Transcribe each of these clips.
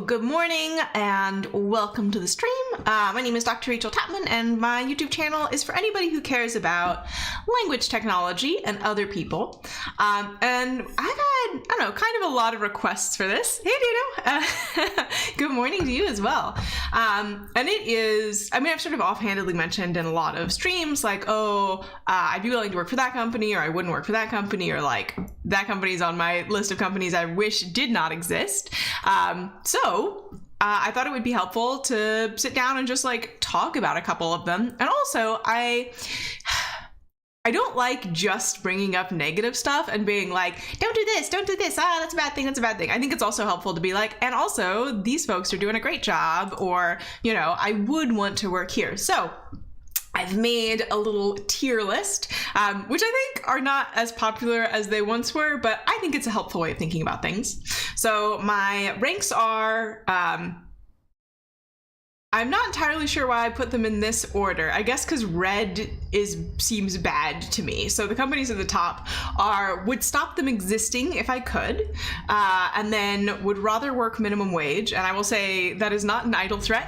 Good morning and welcome to the stream. My name is Dr. Rachel Tapman and my YouTube channel is for anybody who cares about language technology and other people. And I've had, I don't know, kind of a lot of requests for this. Hey, Dino. Good morning to you as well. And it is, I mean, I've sort of offhandedly mentioned in a lot of streams like, oh, I'd be willing to work for that company, or I wouldn't work for that company, or like that company's on my list of companies I wish did not exist. So I thought it would be helpful to sit down and just like talk about a couple of them. And also I don't like just bringing up negative stuff and being like, don't do this, that's a bad thing, that's a bad thing. I think it's also helpful to be like, and also these folks are doing a great job, or, you know, I would want to work here. So I've made a little tier list, which I think are not as popular as they once were, but I think it's a helpful way of thinking about things. So my ranks are, I'm not entirely sure why I put them in this order. I guess because red seems bad to me. So the companies at the top would stop them existing if I could, and then would rather work minimum wage. And I will say that is not an idle threat.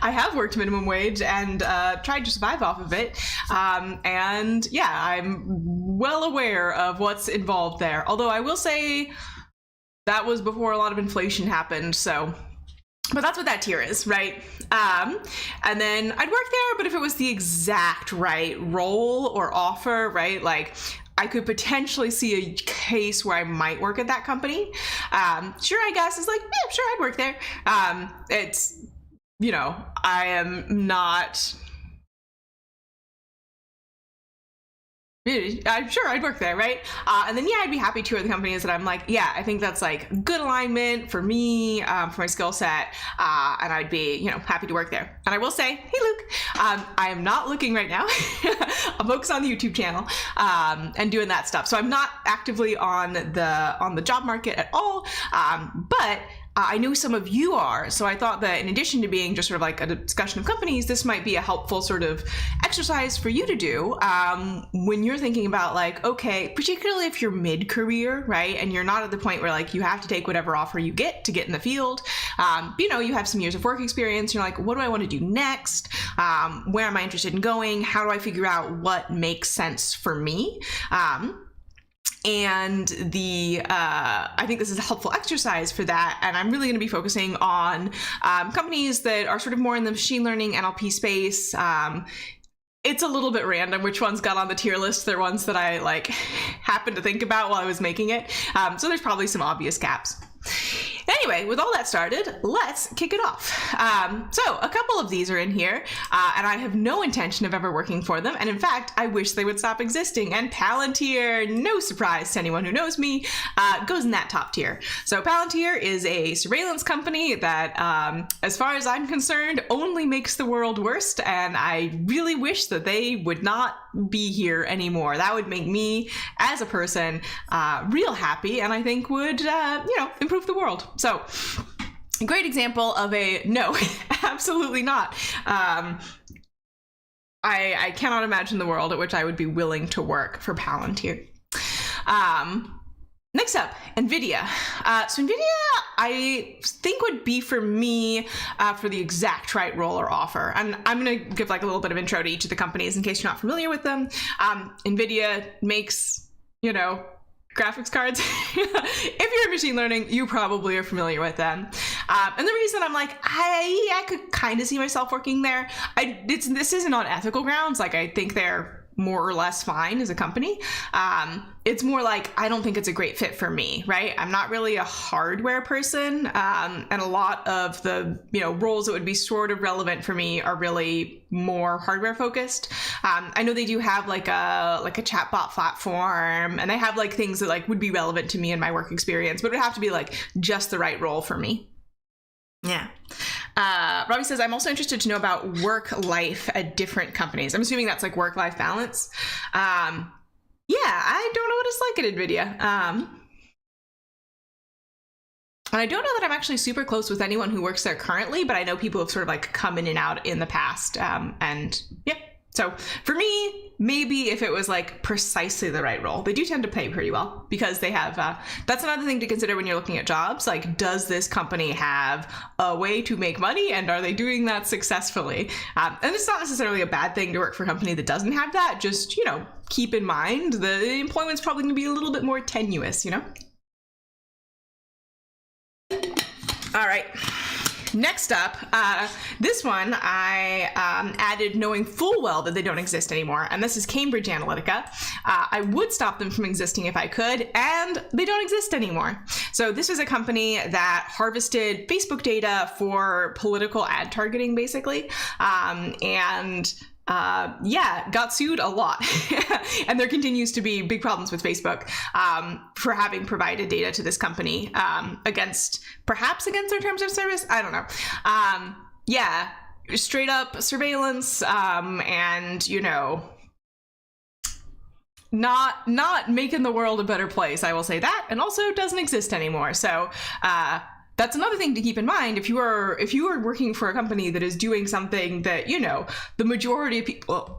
I have worked minimum wage and tried to survive off of it. And yeah, I'm well aware of what's involved there. Although I will say that was before a lot of inflation happened, so. But that's what that tier is, right? And then I'd work there, but if it was the exact right role or offer, right? Like I could potentially see a case where I might work at that company. Sure, I guess it's like, yeah, sure, I'd work there. It's, you know, I am not, I'm sure I'd work there, right? And then, yeah, I'd be happy to at the companies that I'm like, yeah, I think that's like good alignment for me, for my skill set, and I'd be, you know, happy to work there. And I will say, hey, Luke, I am not looking right now. I'm focused on the YouTube channel and doing that stuff. So I'm not actively on the job market at all, but I know some of you are, so I thought that in addition to being just sort of like a discussion of companies, this might be a helpful sort of exercise for you to do when you're thinking about like, okay, particularly if you're mid-career, right? And you're not at the point where like you have to take whatever offer you get to get in the field. You know, you have some years of work experience. You're like, what do I want to do next? Where am I interested in going? How do I figure out what makes sense for me? And I think this is a helpful exercise for that. And I'm really going to be focusing on companies that are sort of more in the machine learning NLP space. It's a little bit random which ones got on the tier list. They're ones that I like happened to think about while I was making it. So there's probably some obvious gaps. Anyway, with all that started, let's kick it off. So a couple of these are in here, and I have no intention of ever working for them. And in fact, I wish they would stop existing. And Palantir, no surprise to anyone who knows me, goes in that top tier. So Palantir is a surveillance company that, as far as I'm concerned, only makes the world worse. And I really wish that they would not be here anymore. That would make me, as a person, real happy, and I think would, you know, improve the world. So, a great example of a no, absolutely not. I cannot imagine the world at which I would be willing to work for Palantir. Next up, Nvidia. So Nvidia, I think would be for me for the exact right role or offer. And I'm going to give like a little bit of intro to each of the companies in case you're not familiar with them. Nvidia makes, you know, graphics cards. If you're in machine learning, you probably are familiar with them. And the reason I'm like, I could kind of see myself working there. This isn't on ethical grounds. Like I think they're more or less fine as a company. It's more like, I don't think it's a great fit for me, right? I'm not really a hardware person. And a lot of the, you know, roles that would be sort of relevant for me are really more hardware focused. I know they do have like a chatbot platform, and they have like things that like would be relevant to me in my work experience, but it would have to be like just the right role for me. Yeah. Robbie says, I'm also interested to know about work life at different companies. I'm assuming that's like work-life balance. Yeah, I don't know what it's like at Nvidia. And I don't know that I'm actually super close with anyone who works there currently, but I know people have sort of like come in and out in the past. And yeah, So for me, maybe if it was like precisely the right role, they do tend to pay pretty well because they have, that's another thing to consider when you're looking at jobs. Like, does this company have a way to make money, and are they doing that successfully? And it's not necessarily a bad thing to work for a company that doesn't have that. Just, you know, keep in mind the employment's probably going to be a little bit more tenuous, you know? All right. Next up, this one I added knowing full well that they don't exist anymore, and this is Cambridge Analytica. I would stop them from existing if I could, and they don't exist anymore. So this is a company that harvested Facebook data for political ad targeting, basically, got sued a lot. And there continues to be big problems with Facebook for having provided data to this company perhaps against their terms of service. I don't know. Straight up surveillance and, you know, not making the world a better place, I will say that, and also doesn't exist anymore. So that's another thing to keep in mind if you are working for a company that is doing something that, you know, the majority of people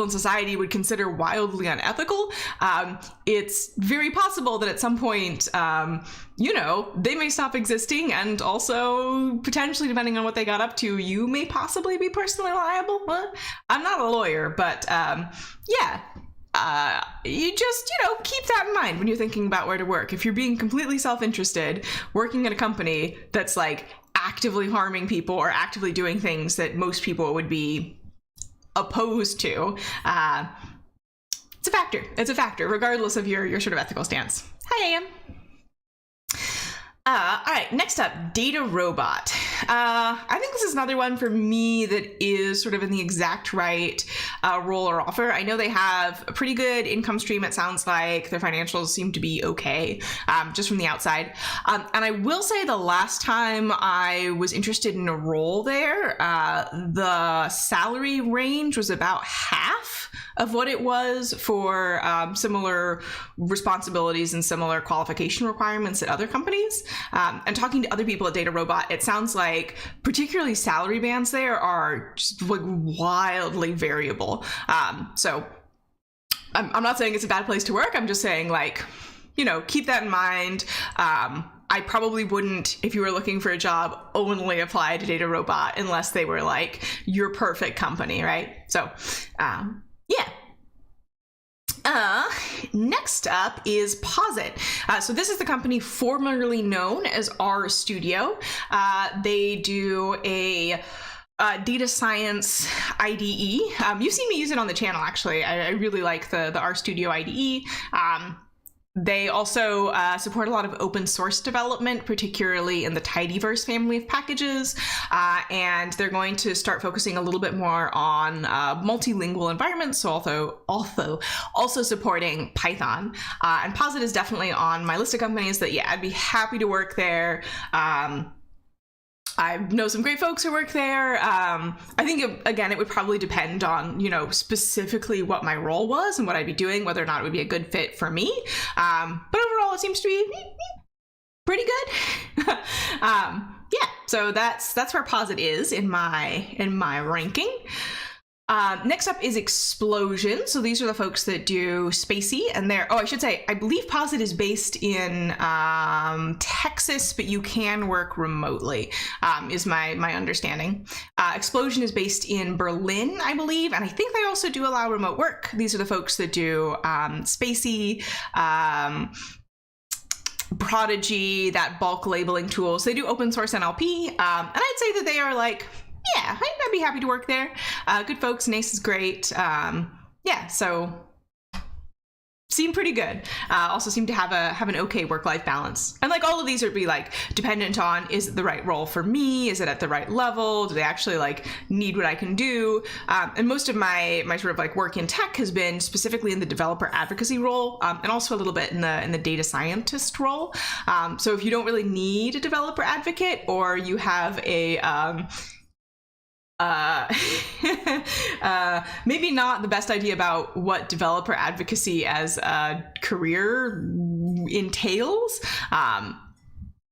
in society would consider wildly unethical. It's very possible that at some point, you know, they may stop existing, and also potentially, depending on what they got up to, you may possibly be personally liable. Well, I'm not a lawyer, but you just, you know, keep that in mind when you're thinking about where to work. If you're being completely self-interested, working in a company that's like actively harming people or actively doing things that most people would be opposed to, it's a factor. It's a factor, regardless of your sort of ethical stance. Hi, AM. All right, next up, Data Robot. I think this is another one for me that is sort of in the exact right role or offer. I know they have a pretty good income stream, it sounds like. Their financials seem to be okay, just from the outside. And I will say the last time I was interested in a role there, the salary range was about half of what it was for similar responsibilities and similar qualification requirements at other companies. And talking to other people at Data Robot, it sounds like particularly salary bands there are just like wildly variable. So I'm not saying it's a bad place to work. I'm just saying, like, you know, keep that in mind. I probably wouldn't, if you were looking for a job, only apply to Data Robot unless they were like your perfect company, right? So, yeah. Next up is Posit. So this is the company formerly known as RStudio. They do a data science IDE. You've seen me use it on the channel, actually. I really like the RStudio IDE. They also support a lot of open source development, particularly in the Tidyverse family of packages, and they're going to start focusing a little bit more on multilingual environments, so also supporting Python. And Posit is definitely on my list of companies that, yeah, I'd be happy to work there. I know some great folks who work there. I think, again, it would probably depend on, you know, specifically what my role was and what I'd be doing, whether or not it would be a good fit for me. But overall, it seems to be pretty good. Yeah, so that's where Posit is in my ranking. Next up is Explosion. So these are the folks that do Spacey, and I should say, I believe Posit is based in Texas, but you can work remotely, is my understanding. Explosion is based in Berlin, I believe, and I think they also do allow remote work. These are the folks that do Spacey, Prodigy, that bulk labeling tool. So they do open source NLP, and I'd say that they are like, yeah, I'd be happy to work there. Good folks, Nace is great. Yeah, so seem pretty good. Also seem to have an okay work-life balance. And like all of these would be like dependent on, is it the right role for me? Is it at the right level? Do they actually like need what I can do? And most of my sort of like work in tech has been specifically in the developer advocacy role, and also a little bit in the data scientist role. So if you don't really need a developer advocate, or you have a maybe not the best idea about what developer advocacy as a career entails,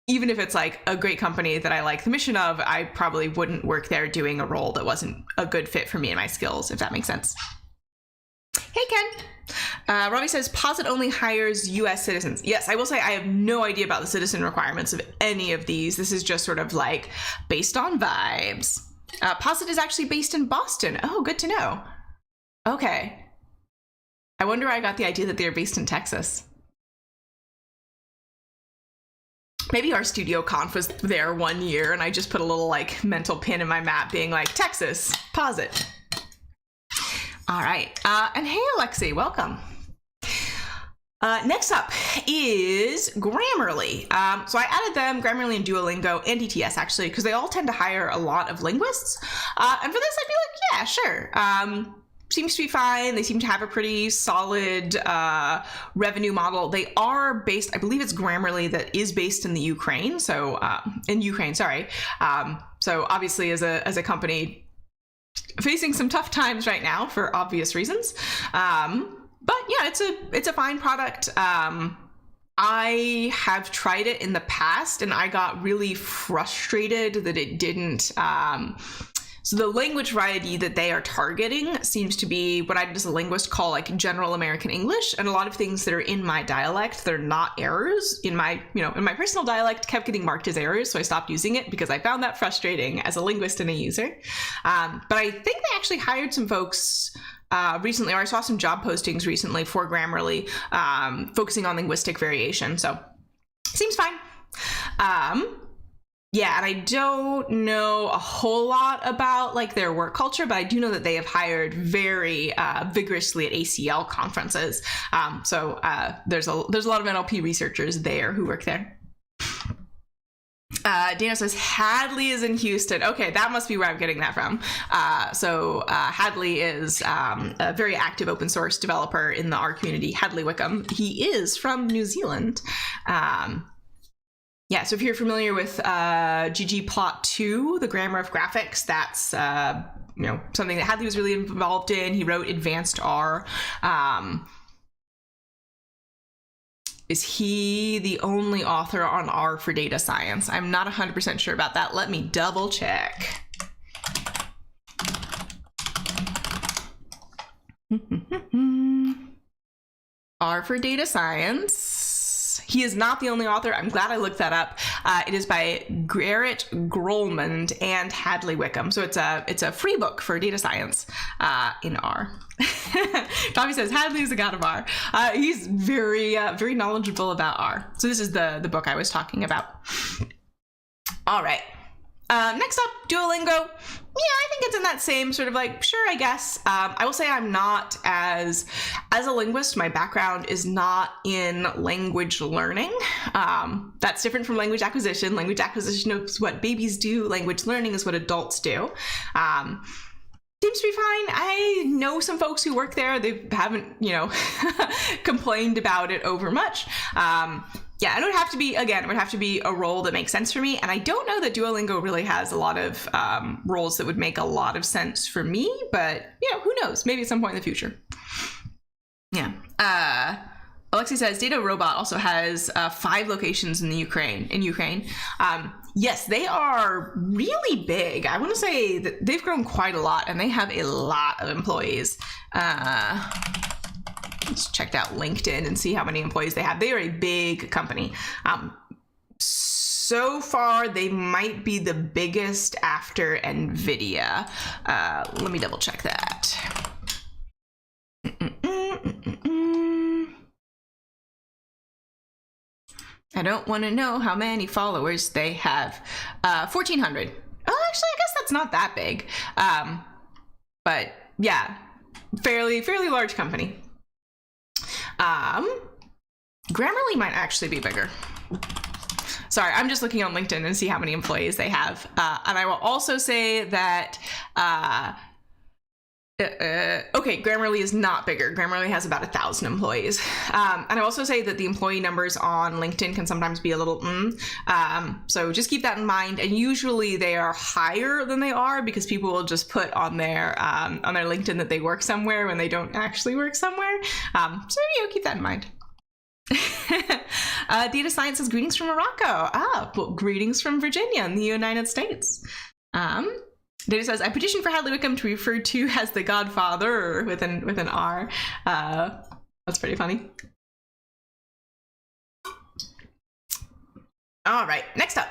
even if it's like a great company that I like the mission of, I probably wouldn't work there doing a role that wasn't a good fit for me and my skills, if that makes sense. Hey, Ken. Robbie says, Posit only hires US citizens. Yes, I will say I have no idea about the citizen requirements of any of these. This is just sort of like based on vibes. Posit is actually based in Boston. Oh, good to know. Okay. I wonder where I got the idea that they're based in Texas. Maybe our studio conf was there 1 year and I just put a little like mental pin in my map being like, Texas, Posit. All right. And hey, Alexi, welcome. Next up is Grammarly. So I added them, Grammarly and Duolingo and DTS actually, because they all tend to hire a lot of linguists. And for this, I'd be like, yeah, sure. Seems to be fine. They seem to have a pretty solid revenue model. They are based, I believe it's Grammarly that is based in the Ukraine. So in Ukraine, sorry. So obviously as a company facing some tough times right now for obvious reasons. But yeah, it's a fine product. I have tried it in the past and I got really frustrated that it didn't, so the language variety that they are targeting seems to be what I, as a linguist, call like general American English, and a lot of things that are in my dialect that are not errors in my, in my personal dialect kept getting marked as errors, so I stopped using it because I found that frustrating as a linguist and a user. But I think they actually hired some folks recently, or I saw some job postings recently for Grammarly focusing on linguistic variation, so seems fine. Yeah, and I don't know a whole lot about like their work culture, but I do know that they have hired very vigorously at ACL conferences. So there's a lot of NLP researchers there who work there. Dana says Hadley is in Houston. Okay, that must be where I'm getting that from. So Hadley is a very active open source developer in the R community, Hadley Wickham. He is from New Zealand. Yeah, so if you're familiar with ggplot2, the grammar of graphics, that's something that Hadley was really involved in. He wrote Advanced R. Is he the only author on R for data science? I'm not 100% sure about that. Let me double check. R for data science. He is not the only author. I'm glad I looked that up. It is by Garrett Grolmund and Hadley Wickham. So it's a free book for data science in R. Tommy says Hadley is a god of R. He's very knowledgeable about R. So this is the book I was talking about. All right. Next up, Duolingo. Yeah, I think it's in that same sort of like, sure, I guess. I will say I'm not as a linguist, my background is not in language learning. That's different from language acquisition. Language acquisition is what babies do. Language learning is what adults do. Seems to be fine. I know some folks who work there. They haven't, complained about it over much. Yeah, and it would have to be a role that makes sense for me. And I don't know that Duolingo really has a lot of roles that would make a lot of sense for me, but who knows? Maybe at some point in the future. Yeah. Alexi says Data Robot also has 5 locations in Ukraine. Yes, they are really big. I want to say that they've grown quite a lot and they have a lot of employees. Just checked out LinkedIn and see how many employees they have. They are a big company. So far, they might be the biggest after Nvidia. Let me double check that. I don't want to know how many followers they have. 1,400. Oh, actually, I guess that's not that big. But yeah, fairly large company. Grammarly might actually be bigger. Sorry, I'm just looking on LinkedIn and see how many employees they have. And I will also say that, okay, Grammarly is not bigger. Grammarly has about 1,000 employees. And I also say that the employee numbers on LinkedIn can sometimes be a little, so just keep that in mind. And usually they are higher than they are because people will just put on their LinkedIn that they work somewhere when they don't actually work somewhere. So keep that in mind. Data Science says greetings from Morocco. Well, greetings from Virginia in the United States. Data says, I petitioned for Hadley Wickham to be referred to as the Godfather with an R. That's pretty funny. All right, next up.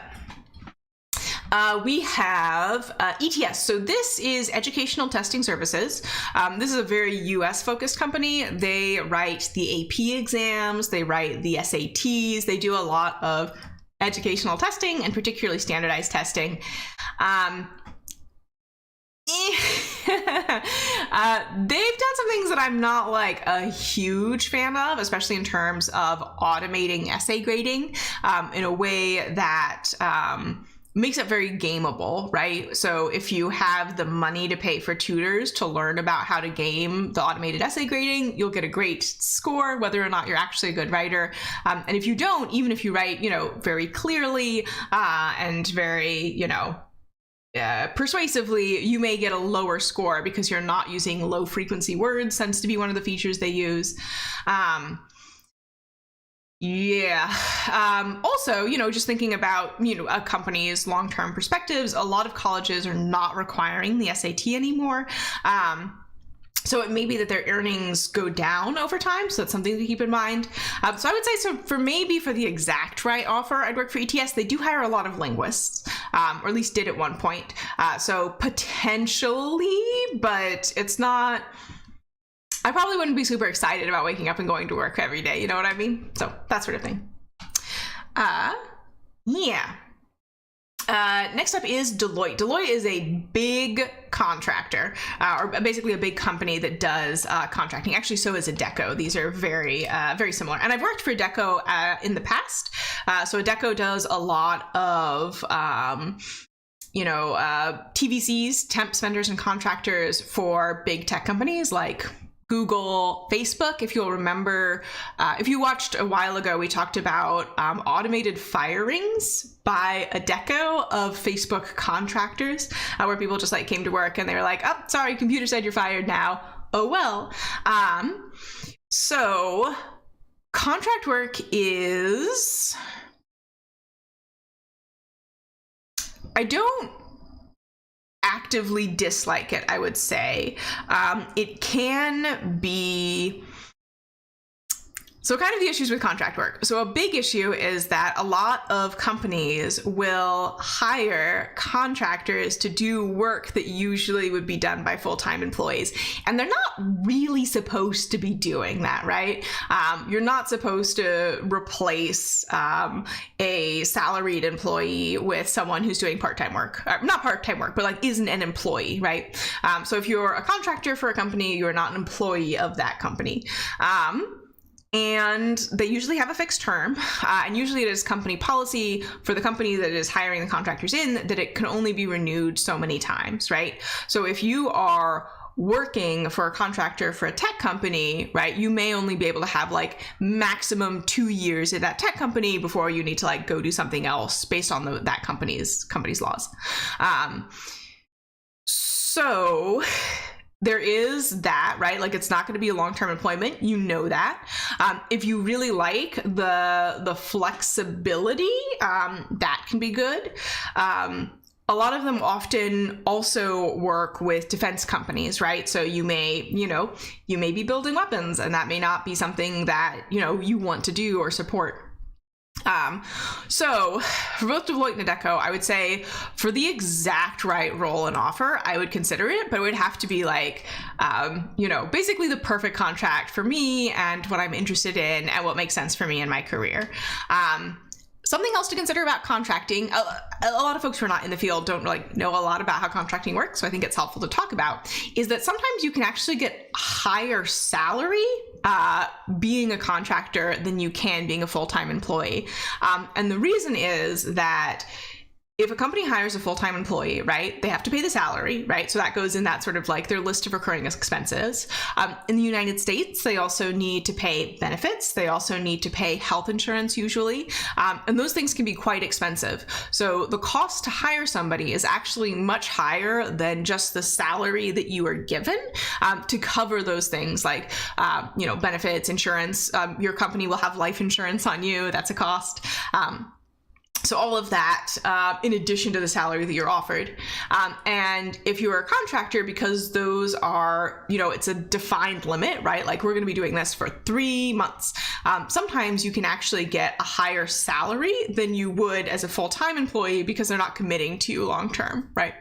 We have ETS. So this is Educational Testing Services. This is a very US focused company. They write the AP exams, they write the SATs, they do a lot of educational testing and particularly standardized testing. They've done some things that I'm not like a huge fan of, especially in terms of automating essay grading in a way that makes it very gameable, right? So if you have the money to pay for tutors to learn about how to game the automated essay grading, you'll get a great score, whether or not you're actually a good writer. And if you don't, even if you write, very clearly and very, persuasively, you may get a lower score because you're not using low frequency words, tends to be one of the features they use. Also, just thinking about, a company's long-term perspectives, a lot of colleges are not requiring the SAT anymore. So it may be that their earnings go down over time. So that's something to keep in mind. So I would say, so for the exact right offer, I'd work for ETS. They do hire a lot of linguists, or at least did at one point. So potentially, but it's not, I probably wouldn't be super excited about waking up and going to work every day. You know what I mean? So that sort of thing. Next up is Deloitte. Deloitte is a big contractor, or basically a big company that does contracting. Actually, so is Adecco. These are very, very similar. And I've worked for Adecco in the past. So Adecco does a lot of TVCs, temps, vendors, and contractors for big tech companies like Google, Facebook. If you'll remember, if you watched a while ago, we talked about automated firings by Adecco of Facebook contractors, where people just like came to work and they were like, oh, sorry, computer said you're fired now. Oh, well. So contract work is, I don't actively dislike it, I would say. It can be, so kind of the issues with contract work. So a big issue is that a lot of companies will hire contractors to do work that usually would be done by full-time employees. And they're not really supposed to be doing that, right? You're not supposed to replace a salaried employee with someone who's doing part-time work. Not part-time work, but like isn't an employee, right? So if you're a contractor for a company, you're not an employee of that company. And they usually have a fixed term, and usually it is company policy for the company that is hiring the contractors in that it can only be renewed so many times, right? So if you are working for a contractor for a tech company, right, you may only be able to have like maximum 2 years at that tech company before you need to like go do something else based on that company's laws. So there is that, right? Like it's not going to be a long-term employment. You know that. If you really like the flexibility, that can be good. A lot of them often also work with defense companies, right? So you may be building weapons, and that may not be something that, you want to do or support. So for both Deloitte and Adecco, I would say for the exact right role and offer, I would consider it, but it would have to be like, basically the perfect contract for me and what I'm interested in and what makes sense for me in my career. Something else to consider about contracting, a lot of folks who are not in the field don't really know a lot about how contracting works, so I think it's helpful to talk about, is that sometimes you can actually get higher salary being a contractor than you can being a full-time employee. And the reason is that if a company hires a full-time employee, right, they have to pay the salary, right? So that goes in that sort of like their list of recurring expenses. In the United States, they also need to pay benefits. They also need to pay health insurance usually. And those things can be quite expensive. So the cost to hire somebody is actually much higher than just the salary that you are given to cover those things like, benefits, insurance. Your company will have life insurance on you. That's a cost. So all of that, in addition to the salary that you're offered. And if you're a contractor, because those are, it's a defined limit, right? Like we're going to be doing this for 3 months. Sometimes you can actually get a higher salary than you would as a full-time employee because they're not committing to you long-term, right?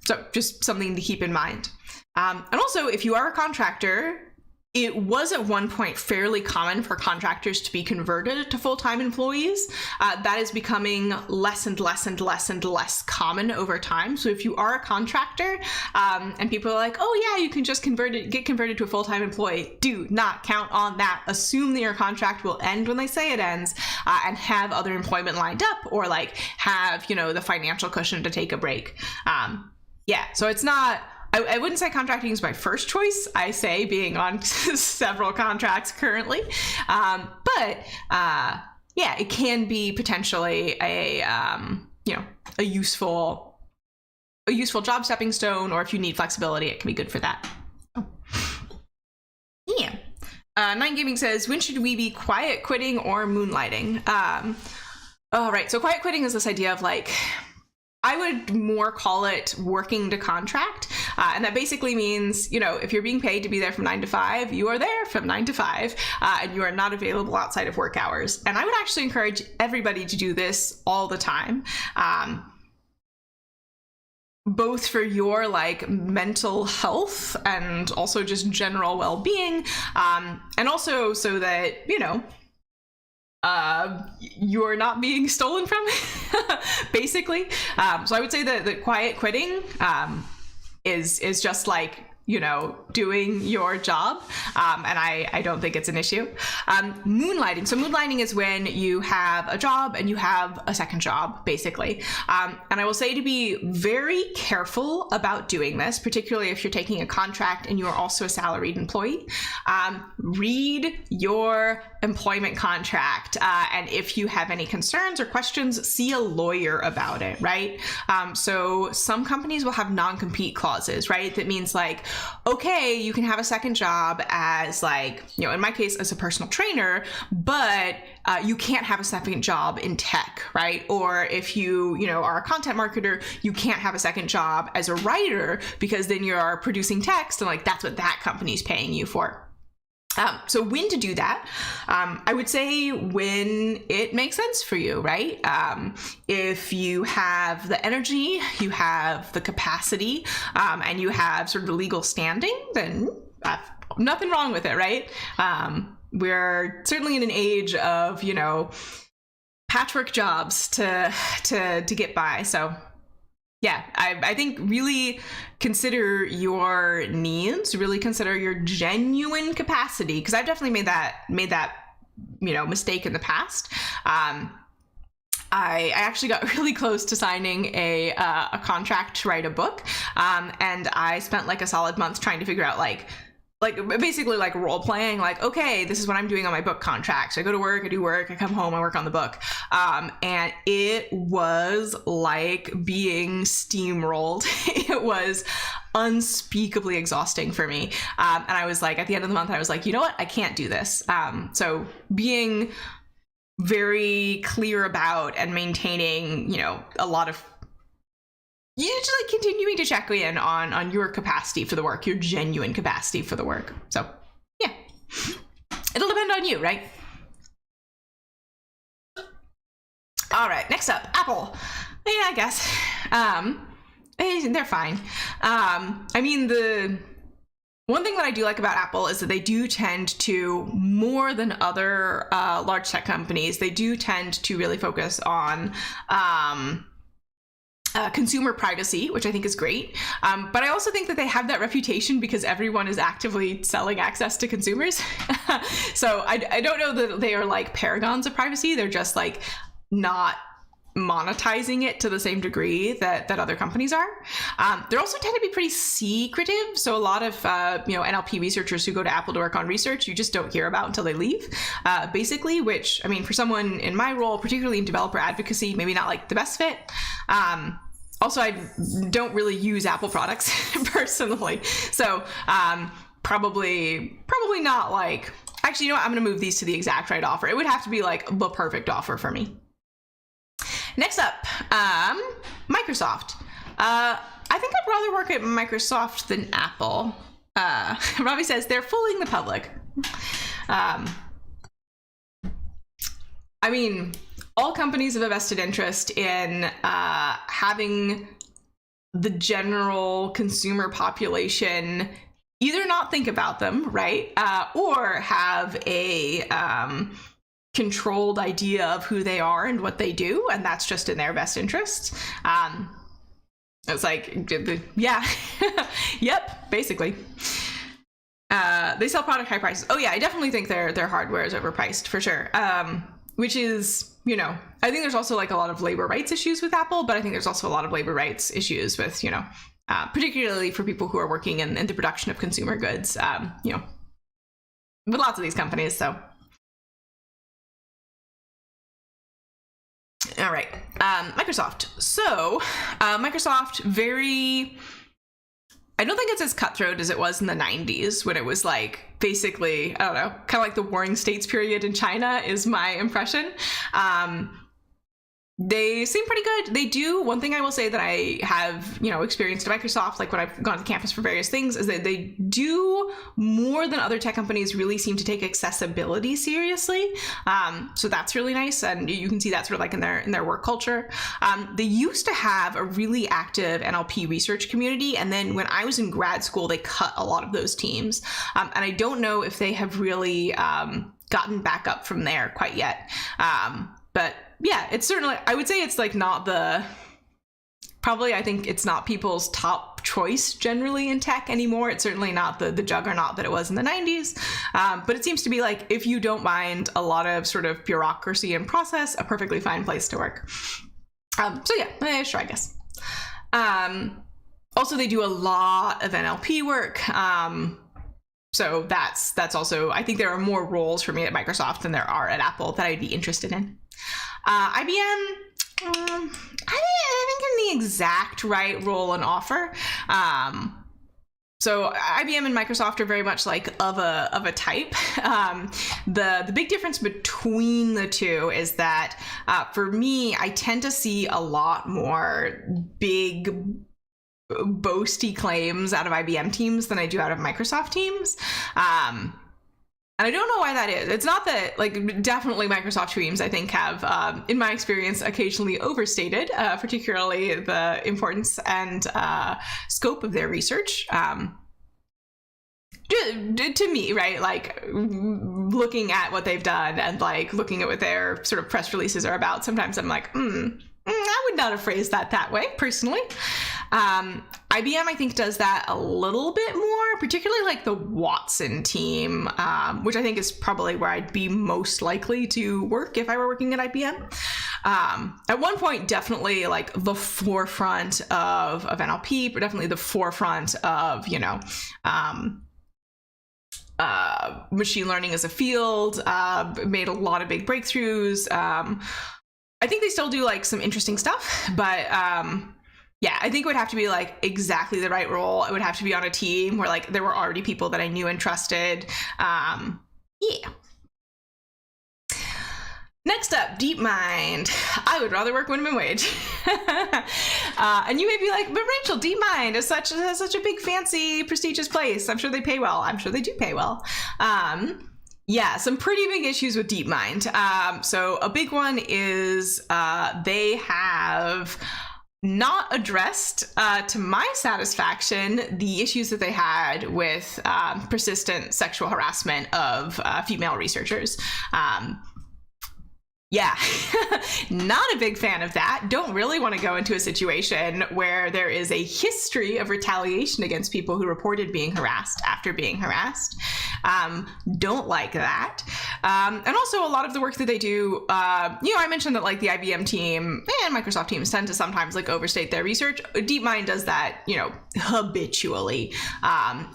So just something to keep in mind. And also, if you are a contractor, it was at one point fairly common for contractors to be converted to full-time employees. That is becoming less and less and less and less common over time. So if you are a contractor and people are like, oh yeah, you can just get converted to a full-time employee, do not count on that. Assume that your contract will end when they say it ends and have other employment lined up or like have, the financial cushion to take a break. So it's not... I wouldn't say contracting is my first choice. I say being on several contracts currently. It can be potentially a useful job stepping stone, or if you need flexibility, it can be good for that. Yeah. Nine Gaming says, when should we be quiet quitting or moonlighting? Right. So quiet quitting is this idea of like, I would more call it working to contract. And that basically means, if you're being paid to be there from 9 to 5, you are there from 9 to 5, and you are not available outside of work hours. And I would actually encourage everybody to do this all the time. Both for your like mental health and also just general well-being. And also so that, you're not being stolen from, basically. So I would say that quiet quitting is just like, doing your job. And I don't think it's an issue. Moonlighting. So moonlighting is when you have a job and you have a second job, basically. And I will say to be very careful about doing this, particularly if you're taking a contract and you are also a salaried employee. Read your employment contract. And if you have any concerns or questions, see a lawyer about it, right? So some companies will have non-compete clauses, right? That means like, okay, you can have a second job as like, in my case, as a personal trainer, but you can't have a second job in tech, right? Or if you, are a content marketer, you can't have a second job as a writer because then you're producing text and like, that's what that company's paying you for. So when to do that, I would say when it makes sense for you, right? If you have the energy, you have the capacity, and you have sort of the legal standing, then nothing wrong with it, right? We're certainly in an age of, patchwork jobs to get by. So yeah, I think really consider your needs, really consider your genuine capacity, because I've definitely made that mistake in the past. I actually got really close to signing a contract to write a book, and I spent like a solid month trying to figure out like basically like role playing, like, okay, this is what I'm doing on my book contract. So I go to work, I do work, I come home, I work on the book. And it was like being steamrolled. It was unspeakably exhausting for me. And I was like, at the end of the month, I was like, you know what? I can't do this. So being very clear about and maintaining, a lot of just like continuing to check in on your capacity for the work, your genuine capacity for the work. So yeah, it'll depend on you, right? All right, next up, Apple. Yeah, I guess. They're fine. I mean, the one thing that I do like about Apple is that they do tend to, more than other large tech companies, they do tend to really focus on consumer privacy, which I think is great. But I also think that they have that reputation because everyone is actively selling access to consumers. So I don't know that they are like paragons of privacy. They're just like not monetizing it to the same degree that other companies are. They also tend to be pretty secretive. So a lot of NLP researchers who go to Apple to work on research, you just don't hear about until they leave, basically, which, I mean, for someone in my role, particularly in developer advocacy, maybe not like the best fit. Also, I don't really use Apple products personally. So probably not like, actually, you know what? I'm going to move these to the exact right offer. It would have to be like the perfect offer for me. Next up, Microsoft. I think I'd rather work at Microsoft than Apple. Robbie says they're fooling the public. I mean, all companies have a vested interest in having the general consumer population either not think about them, right? Or have a controlled idea of who they are and what they do, and that's just in their best interest. It's like, yeah, yep, basically. They sell product high prices. Oh yeah, I definitely think their hardware is overpriced for sure. Which is, you know, I think there's also like a lot of labor rights issues with Apple, but I think there's also a lot of labor rights issues with, you know, particularly for people who are working in the production of consumer goods, you know, with lots of these companies. So. All right, Microsoft. So Microsoft, I don't think it's as cutthroat as it was in the 90s when it was like basically, I don't know, kind of like the Warring States period in China is my impression. They seem pretty good. They do, one thing I will say that I have, you know, experienced at Microsoft, like when I've gone to campus for various things, is that they do more than other tech companies really seem to take accessibility seriously. So that's really nice. And you can see that sort of like in their work culture. They used to have a really active NLP research community. And then when I was in grad school, they cut a lot of those teams. And I don't know if they have really gotten back up from there quite yet. But yeah, it's certainly, I would say it's like not probably I think it's not people's top choice generally in tech anymore. It's certainly not the juggernaut that it was in the 90s. But it seems to be like, if you don't mind a lot of sort of bureaucracy and process, a perfectly fine place to work. So yeah, sure, I guess. Also, they do a lot of NLP work. So that's also, I think there are more roles for me at Microsoft than there are at Apple that I'd be interested in. IBM, I think in the exact right role and offer. So IBM and Microsoft are very much like of a type. The big difference between the two is that for me, I tend to see a lot more big boasty claims out of IBM teams than I do out of Microsoft teams. And I don't know why that is. It's not that, like, definitely Microsoft teams, I think, have, in my experience, occasionally overstated, particularly the importance and scope of their research. To me, right, like looking at what they've done and like looking at what their sort of press releases are about, sometimes I'm like, I would not have phrased that way, personally. IBM, I think, does that a little bit more, particularly like the Watson team, which I think is probably where I'd be most likely to work if I were working at IBM. At one point, definitely like the forefront of NLP, but definitely the forefront of, you know, machine learning as a field, made a lot of big breakthroughs. I think they still do like some interesting stuff, but yeah, I think it would have to be like exactly the right role. It would have to be on a team where like there were already people that I knew and trusted. Yeah. Next up, DeepMind. I would rather work minimum wage. And you may be like, but Rachel, DeepMind is such a big, fancy, prestigious place. I'm sure they pay well. I'm sure they do pay well. Yeah, some pretty big issues with DeepMind. So a big one is they have not addressed, to my satisfaction, the issues that they had with persistent sexual harassment of female researchers. Yeah, not a big fan of that. Don't really want to go into a situation where there is a history of retaliation against people who reported being harassed after being harassed. Don't like that. And also a lot of the work that they do, I mentioned that like the IBM team and Microsoft teams tend to sometimes like overstate their research. DeepMind does that, habitually.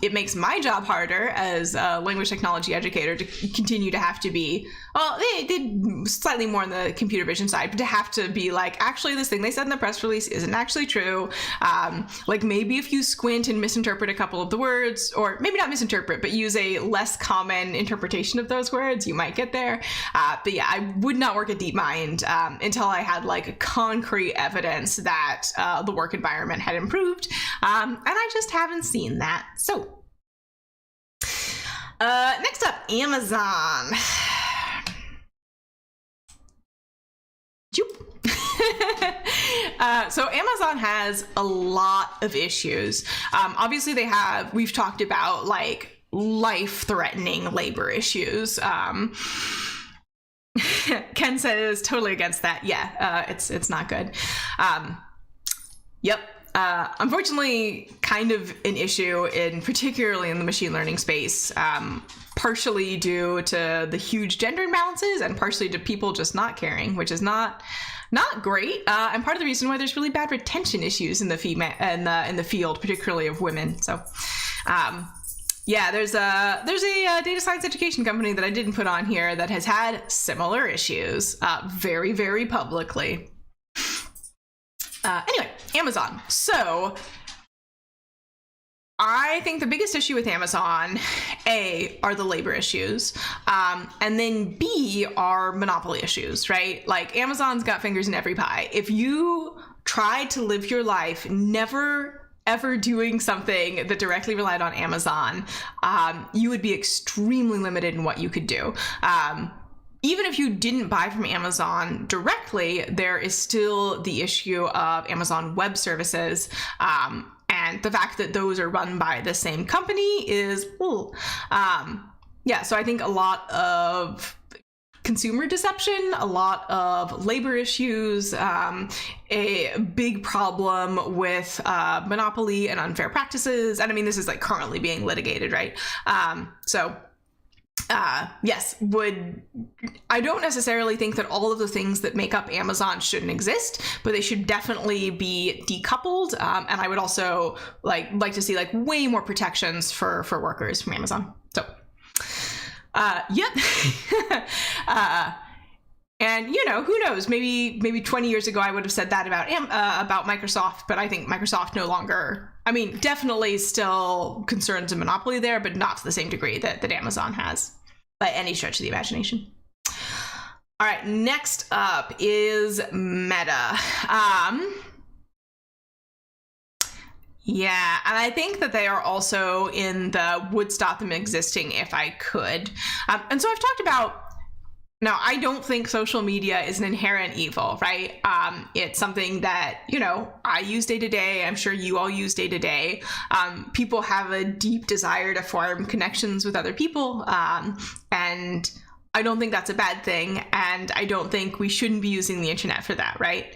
It makes my job harder as a language technology educator to continue to have to be, well, they did slightly more on the computer vision side, but to have to be like, actually, this thing they said in the press release isn't actually true. Like maybe if you squint and misinterpret a couple of the words, or maybe not misinterpret, but use a less common interpretation of those words, you might get there. But yeah, I would not work at DeepMind until I had like concrete evidence that the work environment had improved. And I just haven't seen that. So next up, Amazon. So Amazon has a lot of issues. Obviously we've talked about like life-threatening labor issues. Ken says totally against that. Yeah, it's not good. Yep. Unfortunately, kind of an issue particularly in the machine learning space, partially due to the huge gender imbalances and partially to people just not caring, which is not great. And part of the reason why there's really bad retention issues in the field, particularly of women. So, yeah, there's a data science education company that I didn't put on here that has had similar issues, very, very publicly. Anyway, Amazon. So I think the biggest issue with Amazon, A, are the labor issues, and then B, are monopoly issues, right? Like Amazon's got fingers in every pie. If you tried to live your life never ever doing something that directly relied on Amazon, you would be extremely limited in what you could do. Even if you didn't buy from Amazon directly, there is still the issue of Amazon Web Services, and the fact that those are run by the same company is, yeah, so I think a lot of consumer deception, a lot of labor issues, a big problem with monopoly and unfair practices. And I mean, this is like currently being litigated, right? Yes, I don't necessarily think that all of the things that make up Amazon shouldn't exist, but they should definitely be decoupled. And I would also like to see like way more protections for workers from Amazon. So, yep. And who knows? Maybe 20 years ago I would have said that about Microsoft, but I think Microsoft no longer. I mean, definitely still concerns of monopoly there, but not to the same degree that Amazon has by any stretch of the imagination. All right, next up is Meta. Yeah, and I think that they are also in the would stop them existing if I could. And so I've talked about. Now, I don't think social media is an inherent evil, right? It's something that, I use day to day. I'm sure you all use day to day. People have a deep desire to form connections with other people. And I don't think that's a bad thing. And I don't think we shouldn't be using the internet for that, right?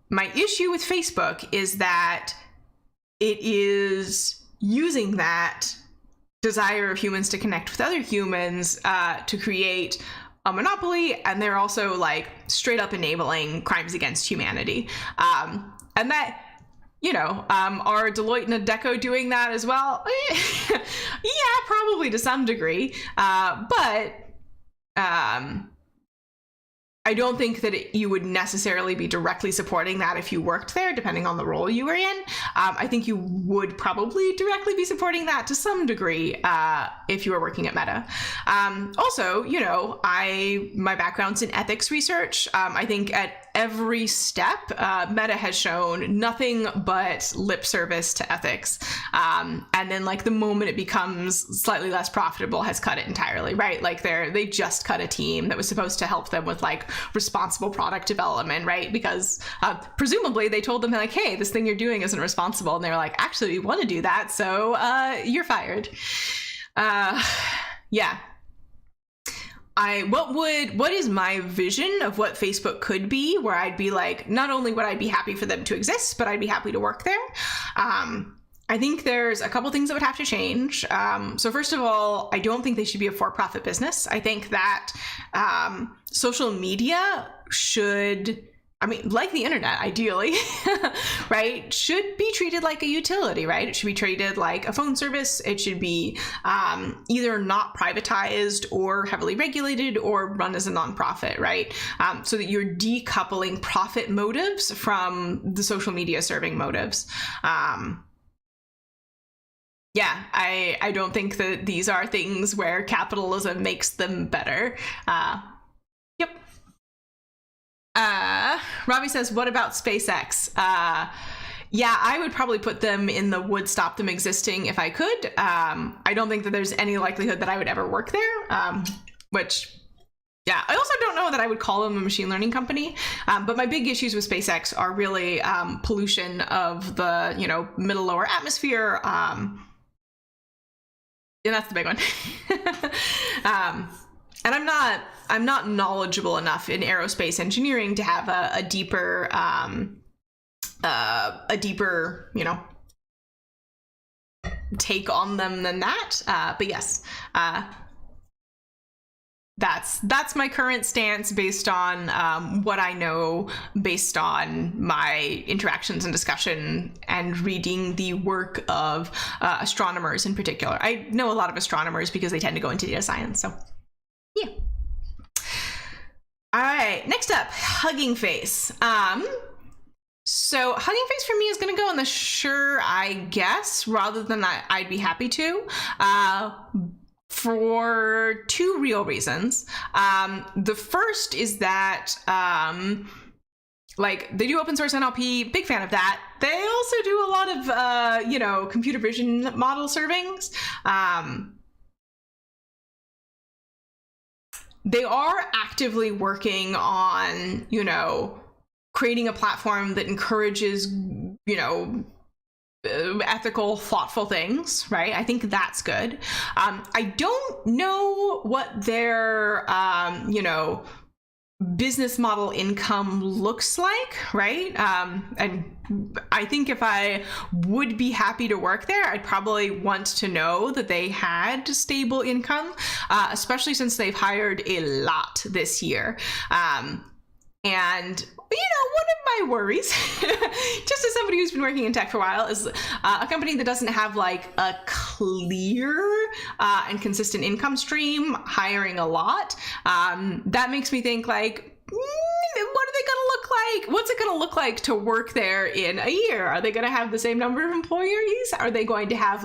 My issue with Facebook is that it is using that desire of humans to connect with other humans to create a monopoly, and they're also like straight up enabling crimes against humanity. And that, are Deloitte and Adecco doing that as well? Yeah, probably to some degree. But I don't think that you would necessarily be directly supporting that if you worked there, depending on the role you were in. I think you would probably directly be supporting that to some degree if you were working at Meta. Also, my background's in ethics research. I think at every step, Meta has shown nothing but lip service to ethics. And then like the moment it becomes slightly less profitable, has cut it entirely, right? Like they just cut a team that was supposed to help them with like responsible product development, right? Because presumably they told them like, hey, this thing you're doing isn't responsible. And they were like, actually, we want to do that. So you're fired. Yeah. What is my vision of what Facebook could be, where I'd be like, not only would I be happy for them to exist, but I'd be happy to work there. I think there's a couple things that would have to change. So first of all, I don't think they should be a for-profit business. I think that social media should, I mean, like the internet, ideally, right, should be treated like a utility, right? It should be treated like a phone service. It should be either not privatized or heavily regulated or run as a nonprofit, right? So that you're decoupling profit motives from the social media serving motives. Yeah, I don't think that these are things where capitalism makes them better. Yep. Robbie says, what about SpaceX? Yeah, I would probably put them in the would stop them existing if I could. I don't think that there's any likelihood that I would ever work there, which, yeah, I also don't know that I would call them a machine learning company. But my big issues with SpaceX are really pollution of the, middle lower atmosphere. And that's the big one. And I'm not knowledgeable enough in aerospace engineering to have a deeper, take on them than that. But yes, that's my current stance based on what I know, based on my interactions and discussion and reading the work of astronomers in particular. I know a lot of astronomers because they tend to go into data science. So yeah. All right, next up, Hugging Face. So Hugging Face for me is going to go in the sure, I guess, rather than I'd be happy to. For two real reasons. The first is that, they do open source NLP, big fan of that. They also do a lot of, computer vision model servings. They are actively working on, creating a platform that encourages, ethical, thoughtful things, right? I think that's good. I don't know what their, business model income looks like, right? And I think if I would be happy to work there, I'd probably want to know that they had stable income, especially since they've hired a lot this year. And one of my worries, just as somebody who's been working in tech for a while, is a company that doesn't have a clear and consistent income stream, hiring a lot. That makes me think what are they going to look like? What's it going to look like to work there in a year? Are they going to have the same number of employees? Are they going to have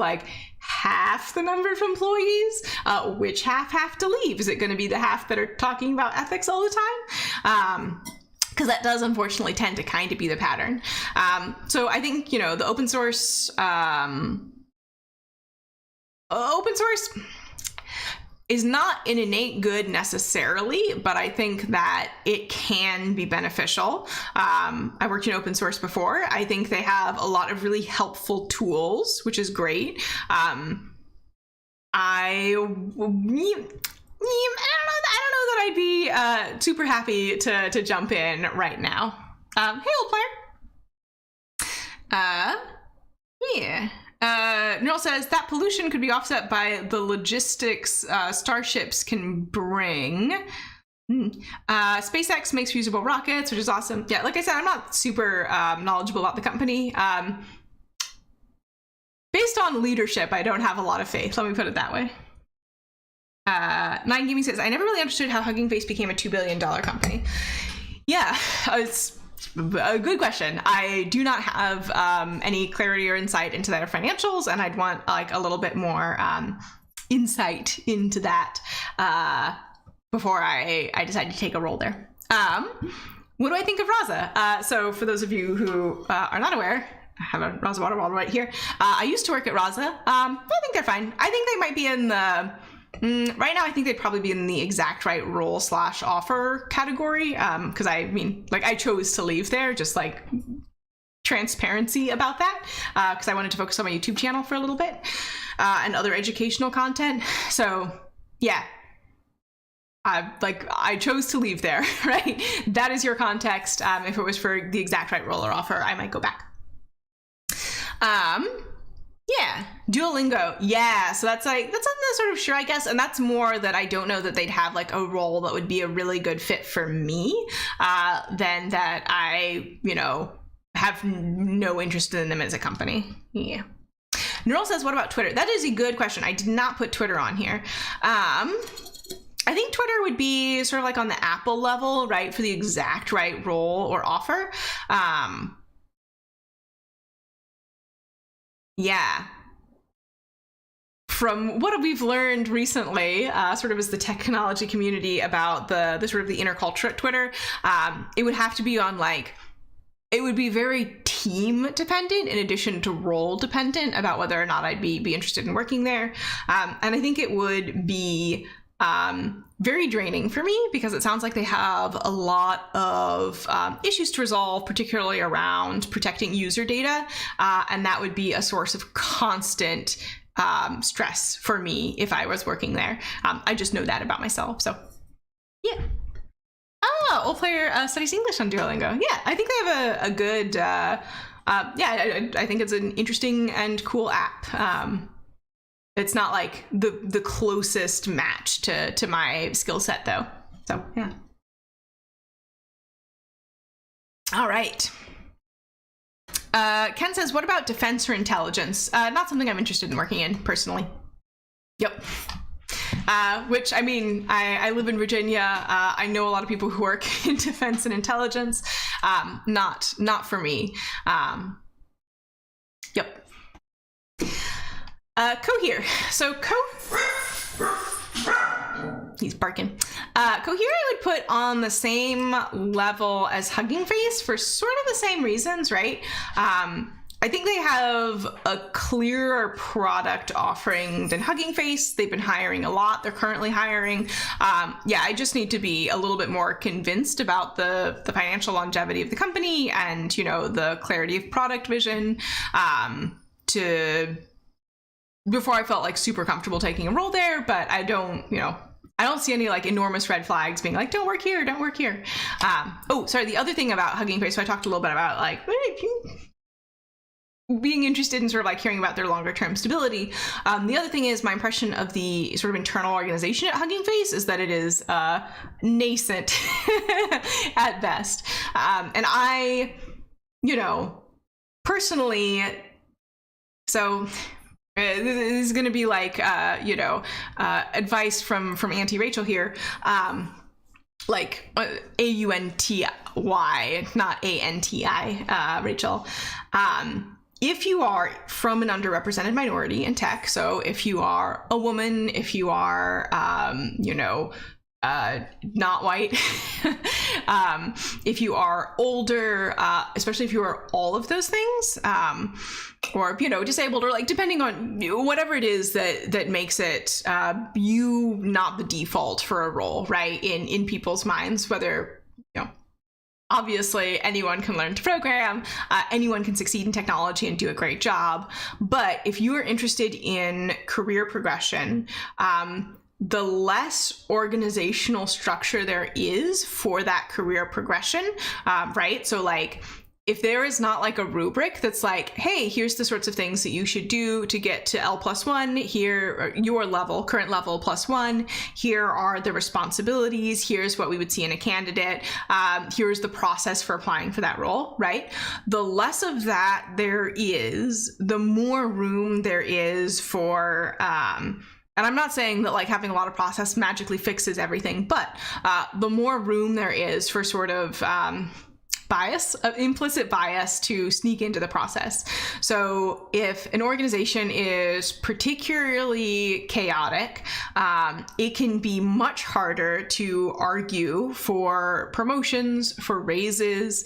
half the number of employees? Which half have to leave? Is it going to be the half that are talking about ethics all the time? Because that does unfortunately tend to kind of be the pattern. So I think, the open source is not an innate good necessarily, but I think that it can be beneficial. I worked in open source before. I think they have a lot of really helpful tools, which is great. I don't know that I'd be super happy to jump in right now. Hey, old player. Yeah. Neural says that pollution could be offset by the logistics starships can bring. SpaceX makes reusable rockets, which is awesome. Yeah, like I said, I'm not super knowledgeable about the company. Based on leadership, I don't have a lot of faith. Let me put it that way. 9 Gaming says, I never really understood how Hugging Face became a $2 billion company. Yeah, it's a good question. I do not have any clarity or insight into their financials, and I'd want a little bit more insight into that before I decide to take a role there. What do I think of Raza? So for those of you who are not aware, I have a Raza water bottle right here. I used to work at Raza. I think they're fine. I think they might be in the right now, I think they'd probably be in the exact right role / offer category. Because I chose to leave there, just transparency about that. Because I wanted to focus on my YouTube channel for a little bit and other educational content. So yeah, I chose to leave there, right? That is your context. If it was for the exact right role or offer, I might go back. Yeah, Duolingo. Yeah, so that's something that's sort of sure, I guess, and that's more that I don't know that they'd have like a role that would be a really good fit for me, than that I, have no interest in them as a company. Yeah. Neural says, what about Twitter? That is a good question. I did not put Twitter on here. I think Twitter would be sort of like on the Apple level, right, for the exact right role or offer. Yeah. From what we've learned recently, sort of as the technology community about the sort of the inner culture at Twitter, it would have to be on it would be very team dependent in addition to role dependent about whether or not I'd be interested in working there. And I think it would be very draining for me because it sounds like they have a lot of issues to resolve, particularly around protecting user data. And that would be a source of constant stress for me if I was working there. I just know that about myself. So, yeah. Oh, Old Player studies English on Duolingo. Yeah, I think they have a good, I think it's an interesting and cool app. It's not like the closest match to my skill set, though. So, yeah. All right. Ken says, what about defense or intelligence? Not something I'm interested in working in, personally. Yep. Which, I mean, I live in Virginia. I know a lot of people who work in defense and intelligence. Not for me. Yep. Cohere. So he's barking. Cohere I would put on the same level as Hugging Face for sort of the same reasons, right? I think they have a clearer product offering than Hugging Face. They've been hiring a lot. They're currently hiring. I just need to be a little bit more convinced about the financial longevity of the company and, the clarity of product vision before I felt like super comfortable taking a role there. But I don't see any like enormous red flags being like, don't work here, don't work here. The other thing about Hugging Face, so I talked a little bit about like, being interested in sort of like hearing about their longer term stability. The other thing is my impression of the sort of internal organization at Hugging Face is that it is nascent at best. And I, personally, so this is going to be like, advice from Auntie Rachel here. Like AUNTY, not ANTI, Rachel. If you are from an underrepresented minority in tech, so if you are a woman, if you are, not white, if you are older, especially if you are all of those things, or, disabled, or like depending on whatever it is that makes it you not the default for a role, right, in people's minds, whether, obviously, anyone can learn to program, anyone can succeed in technology and do a great job. But if you are interested in career progression, the less organizational structure there is for that career progression, right? So like, if there is not like a rubric that's like, hey, here's the sorts of things that you should do to get to L+1, here, your level, current level +1, here are the responsibilities, here's what we would see in a candidate, here's the process for applying for that role, right? The less of that there is, the more room there is for, and I'm not saying that like having a lot of process magically fixes everything, but the more room there is for sort of, implicit bias to sneak into the process. So if an organization is particularly chaotic, it can be much harder to argue for promotions, for raises,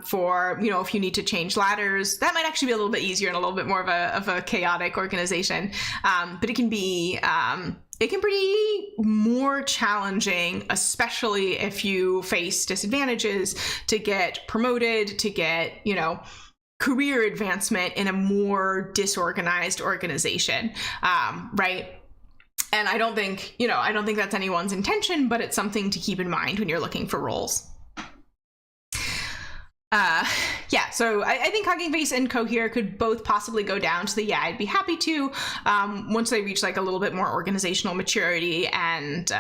for, if you need to change ladders. That might actually be a little bit easier and a little bit more of a chaotic organization. But it can be be more challenging, especially if you face disadvantages, to get promoted, to get, career advancement in a more disorganized organization, right? And I don't think that's anyone's intention, but it's something to keep in mind when you're looking for roles. yeah, so I think Hugging Face and Cohere could both possibly go down to the yeah, I'd be happy to, once they reach like a little bit more organizational maturity and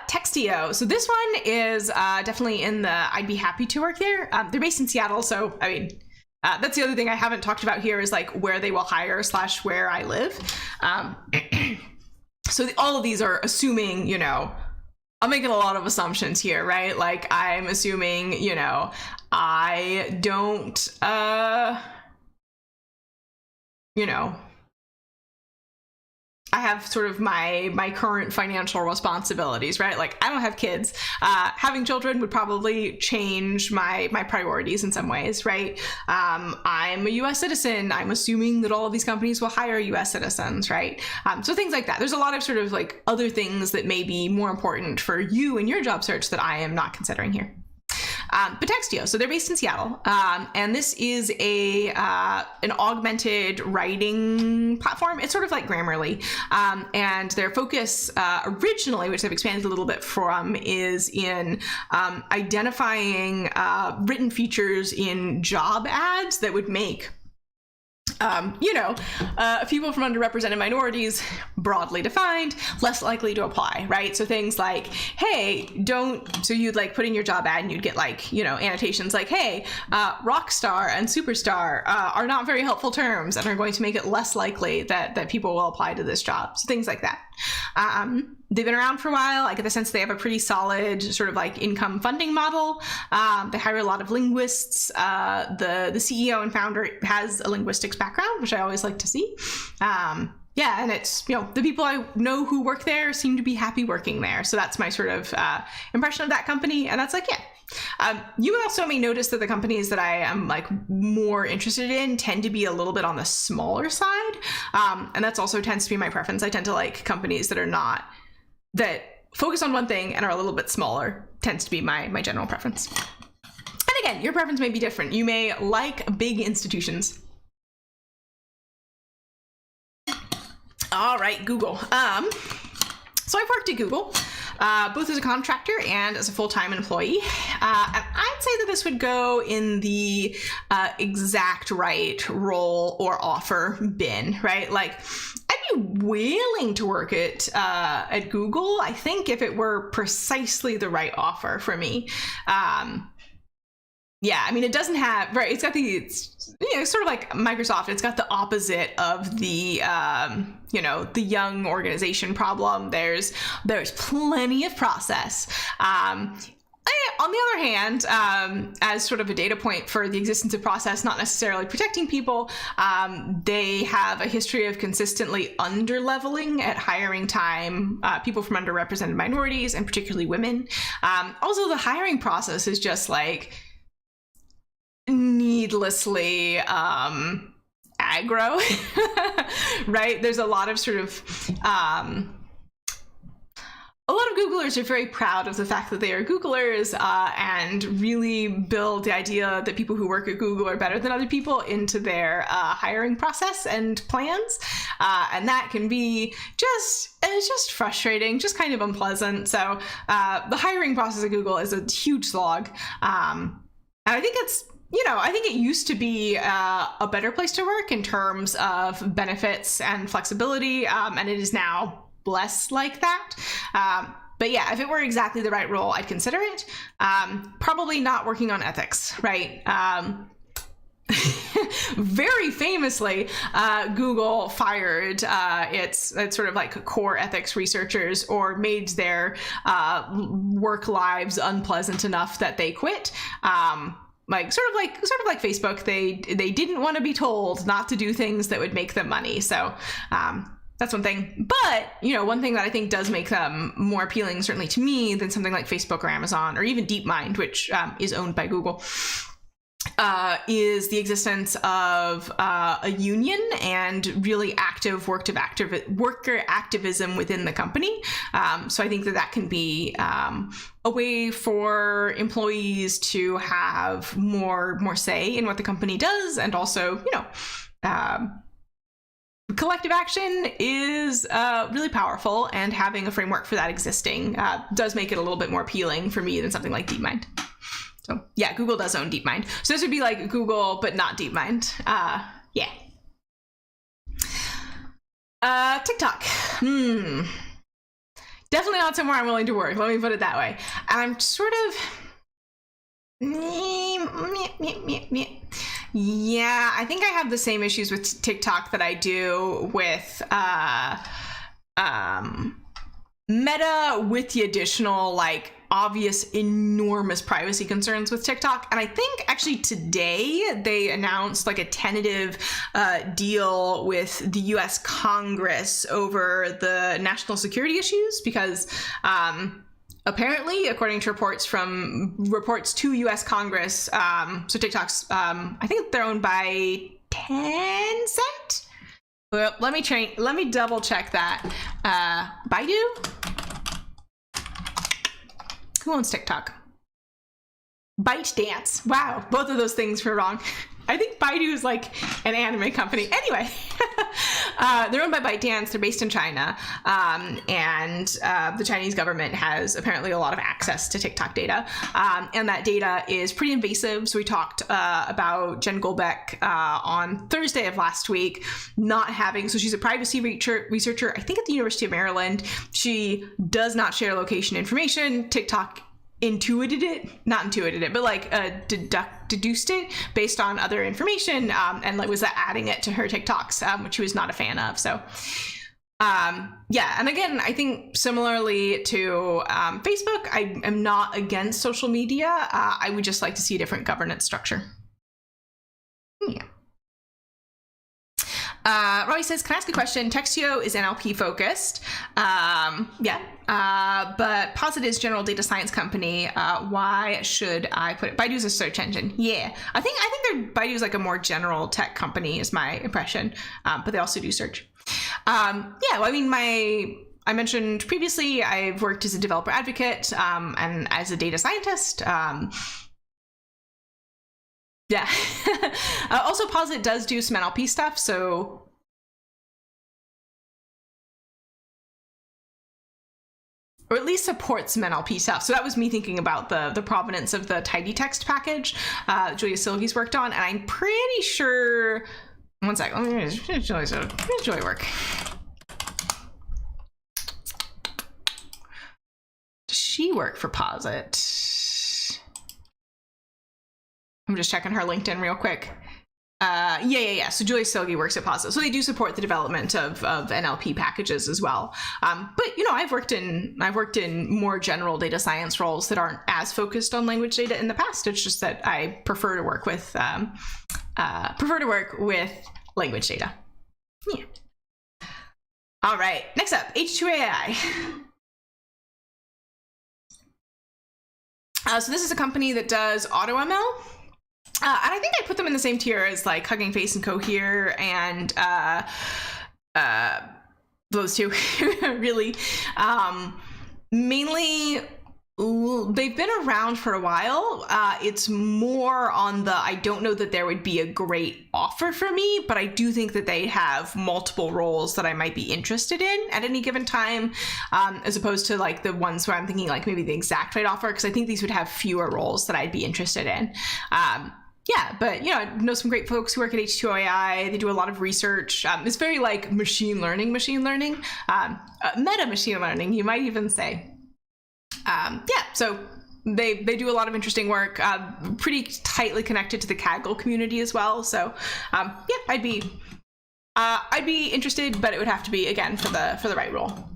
Textio. So this one is definitely in the I'd be happy to work there. They're based in Seattle, so I mean, that's the other thing I haven't talked about here is like where they will hire / where I live. So all of these are assuming, you know, I'm making a lot of assumptions here, right? Like I'm assuming, you know, I don't, you know, I have sort of my current financial responsibilities, right? Like I don't have kids. Having children would probably change my priorities in some ways, right? I'm a US citizen. I'm assuming that all of these companies will hire US citizens, right? So things like that. There's a lot of sort of like other things that may be more important for you in your job search that I am not considering here. But Textio, so they're based in Seattle, and this is an augmented writing platform. It's sort of like Grammarly, and their focus originally, which they've expanded a little bit from, is in identifying written features in job ads that would make you know, people from underrepresented minorities, broadly defined, less likely to apply, right? So things like, hey, so you'd like put in your job ad and you'd get like, you know, annotations like, hey, rock star and superstar are not very helpful terms and are going to make it less likely that people will apply to this job. So things like that. They've been around for a while. I get the sense they have a pretty solid sort of like income funding model. They hire a lot of linguists. The CEO and founder has a linguistics background, which I always like to see. Yeah, and it's, you know, the people I know who work there seem to be happy working there. So that's my sort of impression of that company. And that's like, yeah. You also may notice that the companies that I am like more interested in tend to be a little bit on the smaller side. And that's also tends to be my preference. I tend to like companies that focus on one thing and are a little bit smaller, tends to be my general preference. And again, your preference may be different. You may like big institutions. All right, Google. So I've worked at Google, both as a contractor and as a full-time employee. And I'd say that this would go in the exact right role or offer bin, right? Like, I'd be willing to work at Google, I think, if it were precisely the right offer for me. Yeah, I mean, it doesn't have, right, it's you know, sort of like Microsoft. It's got the opposite of the, you know, the young organization problem. There's plenty of process. On the other hand, as sort of a data point for the existence of process, not necessarily protecting people, they have a history of consistently under-leveling at hiring time people from underrepresented minorities, and particularly women. Also, the hiring process is just like needlessly aggro, right? There's a lot of sort of a lot of Googlers are very proud of the fact that they are Googlers and really build the idea that people who work at Google are better than other people into their hiring process and plans. And that can be it's just frustrating, just kind of unpleasant. So the hiring process at Google is a huge slog. And I think it's, you know, I think it used to be a better place to work in terms of benefits and flexibility, and it is now less like that. But yeah, if it were exactly the right role, I'd consider it. Probably not working on ethics, right? Very famously, Google fired its sort of like core ethics researchers, or made their work lives unpleasant enough that they quit. Like sort of like Facebook, they didn't want to be told not to do things that would make them money. So that's one thing. But, you know, one thing that I think does make them more appealing, certainly to me, than something like Facebook or Amazon or even DeepMind, which is owned by Google, is the existence of a union and really active worker activism within the company. So I think that can be a way for employees to have more say in what the company does, and also, you know, collective action is really powerful, and having a framework for that existing does make it a little bit more appealing for me than something like DeepMind. So yeah, Google does own DeepMind. So this would be like Google, but not DeepMind. Yeah. TikTok. Definitely not somewhere I'm willing to work. Let me put it that way. I'm sort of... Yeah, I think I have the same issues with TikTok that I do with Meta, with the additional like obvious enormous privacy concerns with TikTok. And I think actually today they announced like a tentative deal with the US Congress over the national security issues, because apparently, according to reports to US Congress, so TikTok's, I think they're owned by Tencent. Well, let me double check that. Baidu? Who owns TikTok? ByteDance. Wow, both of those things were wrong. I think Baidu is like an anime company. Anyway, they're owned by ByteDance. They're based in China. And the Chinese government has apparently a lot of access to TikTok data. And that data is pretty invasive. So we talked about Jen Golbeck on Thursday of last week, not having, so she's a privacy researcher, I think at the University of Maryland. She does not share location information. TikTok but like deduced it based on other information, and like was adding it to her TikToks, which she was not a fan of. So yeah, and again, I think similarly to Facebook, I am not against social media. I would just like to see a different governance structure. Yeah. Roy says, can I ask a question? Textio is NLP focused. Yeah. But Posit is general data science company. Why should I put it? Baidu's a search engine. Yeah. I think Baidu's like a more general tech company is my impression. But they also do search. Yeah. Well, I mean, I mentioned previously, I've worked as a developer advocate, and as a data scientist. Yeah. Also, Posit does do some NLP stuff, so or at least support some NLP stuff. So that was me thinking about the provenance of the tidy text package Julia Silge's worked on, and I'm pretty sure. One sec. Let me Julia work. Does she work for Posit? I'm just checking her LinkedIn real quick. Yeah. So Julia Silge works at Posit. So they do support the development of NLP packages as well. But you know, I've worked in more general data science roles that aren't as focused on language data in the past. It's just that I prefer to work with language data. Yeah. All right. Next up, H2AI. So this is a company that does auto ML. And I think I put them in the same tier as like Hugging Face and Cohere and those two really. Mainly, they've been around for a while. It's more on the, I don't know that there would be a great offer for me, but I do think that they have multiple roles that I might be interested in at any given time, as opposed to like the ones where I'm thinking like maybe the exact right offer, because I think these would have fewer roles that I'd be interested in. Yeah, but you know, I know some great folks who work at H2AI. They do a lot of research. It's very like machine learning, meta machine learning, you might even say. Yeah, so they do a lot of interesting work, pretty tightly connected to the Kaggle community as well. So yeah, I'd be interested, but it would have to be again for the right role.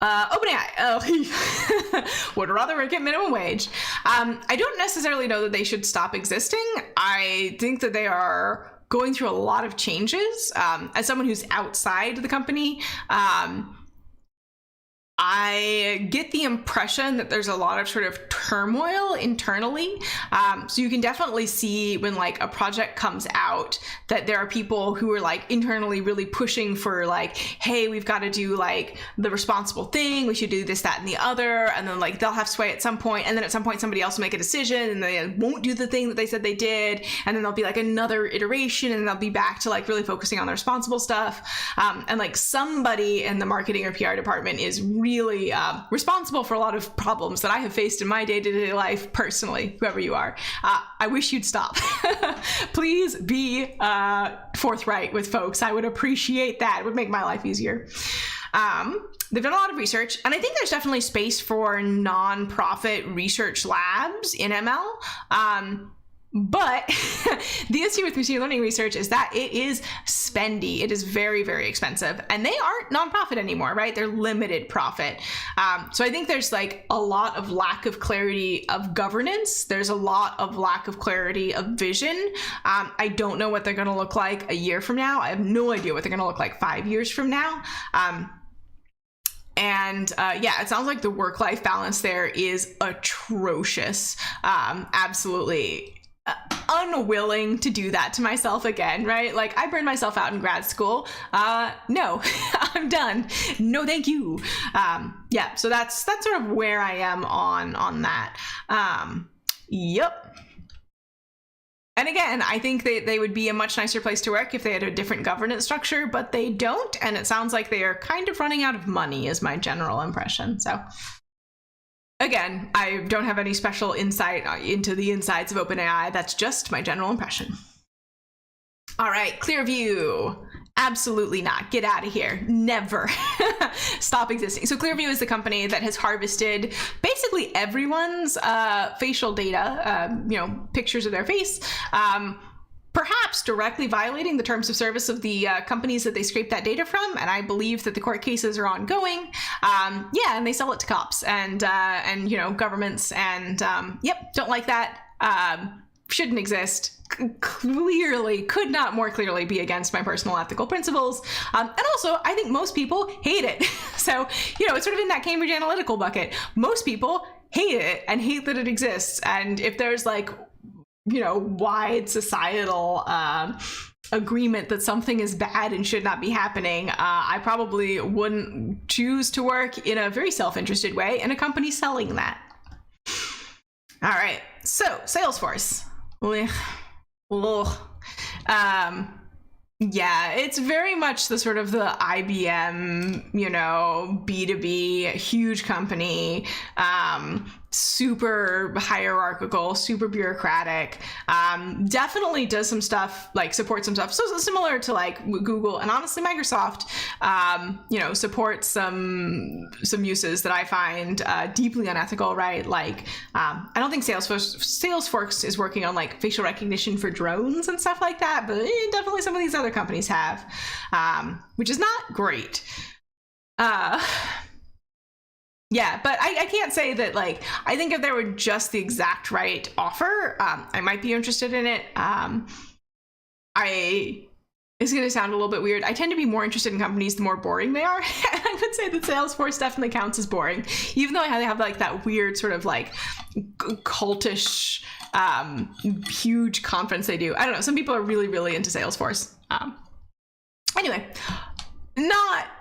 OpenAI would rather work at minimum wage. I don't necessarily know that they should stop existing. I think that they are going through a lot of changes. As someone who's outside the company, I get the impression that there's a lot of sort of turmoil internally. So you can definitely see when like a project comes out that there are people who are like internally really pushing for like, hey, we've got to do like the responsible thing. We should do this, that, and the other. And then like they'll have sway at some point. And then at some point somebody else will make a decision and they won't do the thing that they said they did. And then there'll be like another iteration and they'll be back to like really focusing on the responsible stuff. And like somebody in the marketing or PR department is really really responsible for a lot of problems that I have faced in my day-to-day life personally, whoever you are. I wish you'd stop. Please be forthright with folks. I would appreciate that. It would make my life easier. They've done a lot of research, and I think there's definitely space for nonprofit research labs in ML. But the issue with machine learning research is that it is spendy. It is very, very expensive, and they aren't nonprofit anymore, right? They're limited profit. So I think there's like a lot of lack of clarity of governance. There's a lot of lack of clarity of vision. I don't know what they're going to look like a year from now. I have no idea what they're going to look like 5 years from now. Yeah, it sounds like the work-life balance there is atrocious. Absolutely unwilling to do that to myself again, right? Like, I burned myself out in grad school. No, I'm done. No, thank you. Yeah, so that's sort of where I am on that. Yep. And again, I think they would be a much nicer place to work if they had a different governance structure, but they don't. And it sounds like they are kind of running out of money is my general impression. So again, I don't have any special insight into the insides of OpenAI. That's just my general impression. All right, Clearview. Absolutely not. Get out of here. Never. Stop existing. So Clearview is the company that has harvested basically everyone's facial data, pictures of their face, perhaps directly violating the terms of service of the companies that they scrape that data from. And I believe that the court cases are ongoing. Yeah, and they sell it to cops and governments. And yep, don't like that. Shouldn't exist. Clearly could not more clearly be against my personal ethical principles. And also, I think most people hate it. So, it's sort of in that Cambridge Analytical bucket. Most people hate it and hate that it exists. And if there's wide societal agreement that something is bad and should not be happening, I probably wouldn't choose to work in a very self-interested way in a company selling that. All right, so Salesforce. Yeah, it's very much the sort of the IBM, B2B, huge company, super hierarchical, super bureaucratic, definitely does some stuff, supports some stuff. So similar to Google and honestly Microsoft, supports some uses that I find deeply unethical, right? I don't think Salesforce is working on facial recognition for drones and stuff like that, but definitely some of these other companies have, which is not great. Yeah, but I can't say that, I think if there were just the exact right offer, I might be interested in it. It's going to sound a little bit weird. I tend to be more interested in companies the more boring they are. I would say that Salesforce definitely counts as boring, even though they have that weird sort of cultish, huge conference they do. I don't know. Some people are really, really into Salesforce. Anyway.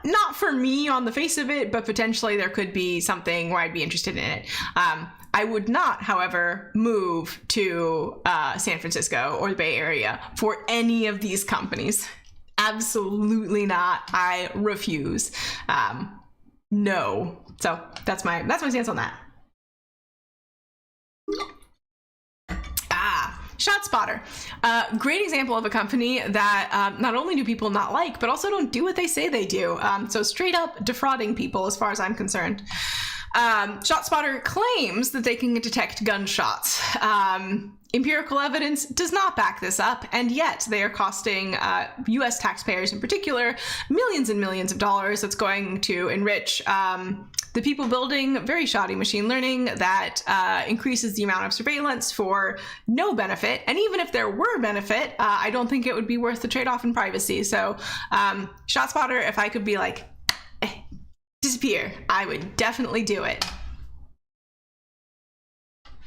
Not for me on the face of it, but potentially there could be something where I'd be interested in it. I would not, however, move to San Francisco or the Bay Area for any of these companies. Absolutely not. I refuse. No. So that's my stance on that. ShotSpotter, great example of a company that not only do people not like, but also don't do what they say they do. So straight up defrauding people as far as I'm concerned. ShotSpotter claims that they can detect gunshots. Empirical evidence does not back this up, and yet they are costing US taxpayers in particular millions and millions of dollars. That's going to enrich the people building very shoddy machine learning that increases the amount of surveillance for no benefit. And even if there were benefit, I don't think it would be worth the trade-off in privacy. So ShotSpotter, if I could be disappear, I would definitely do it.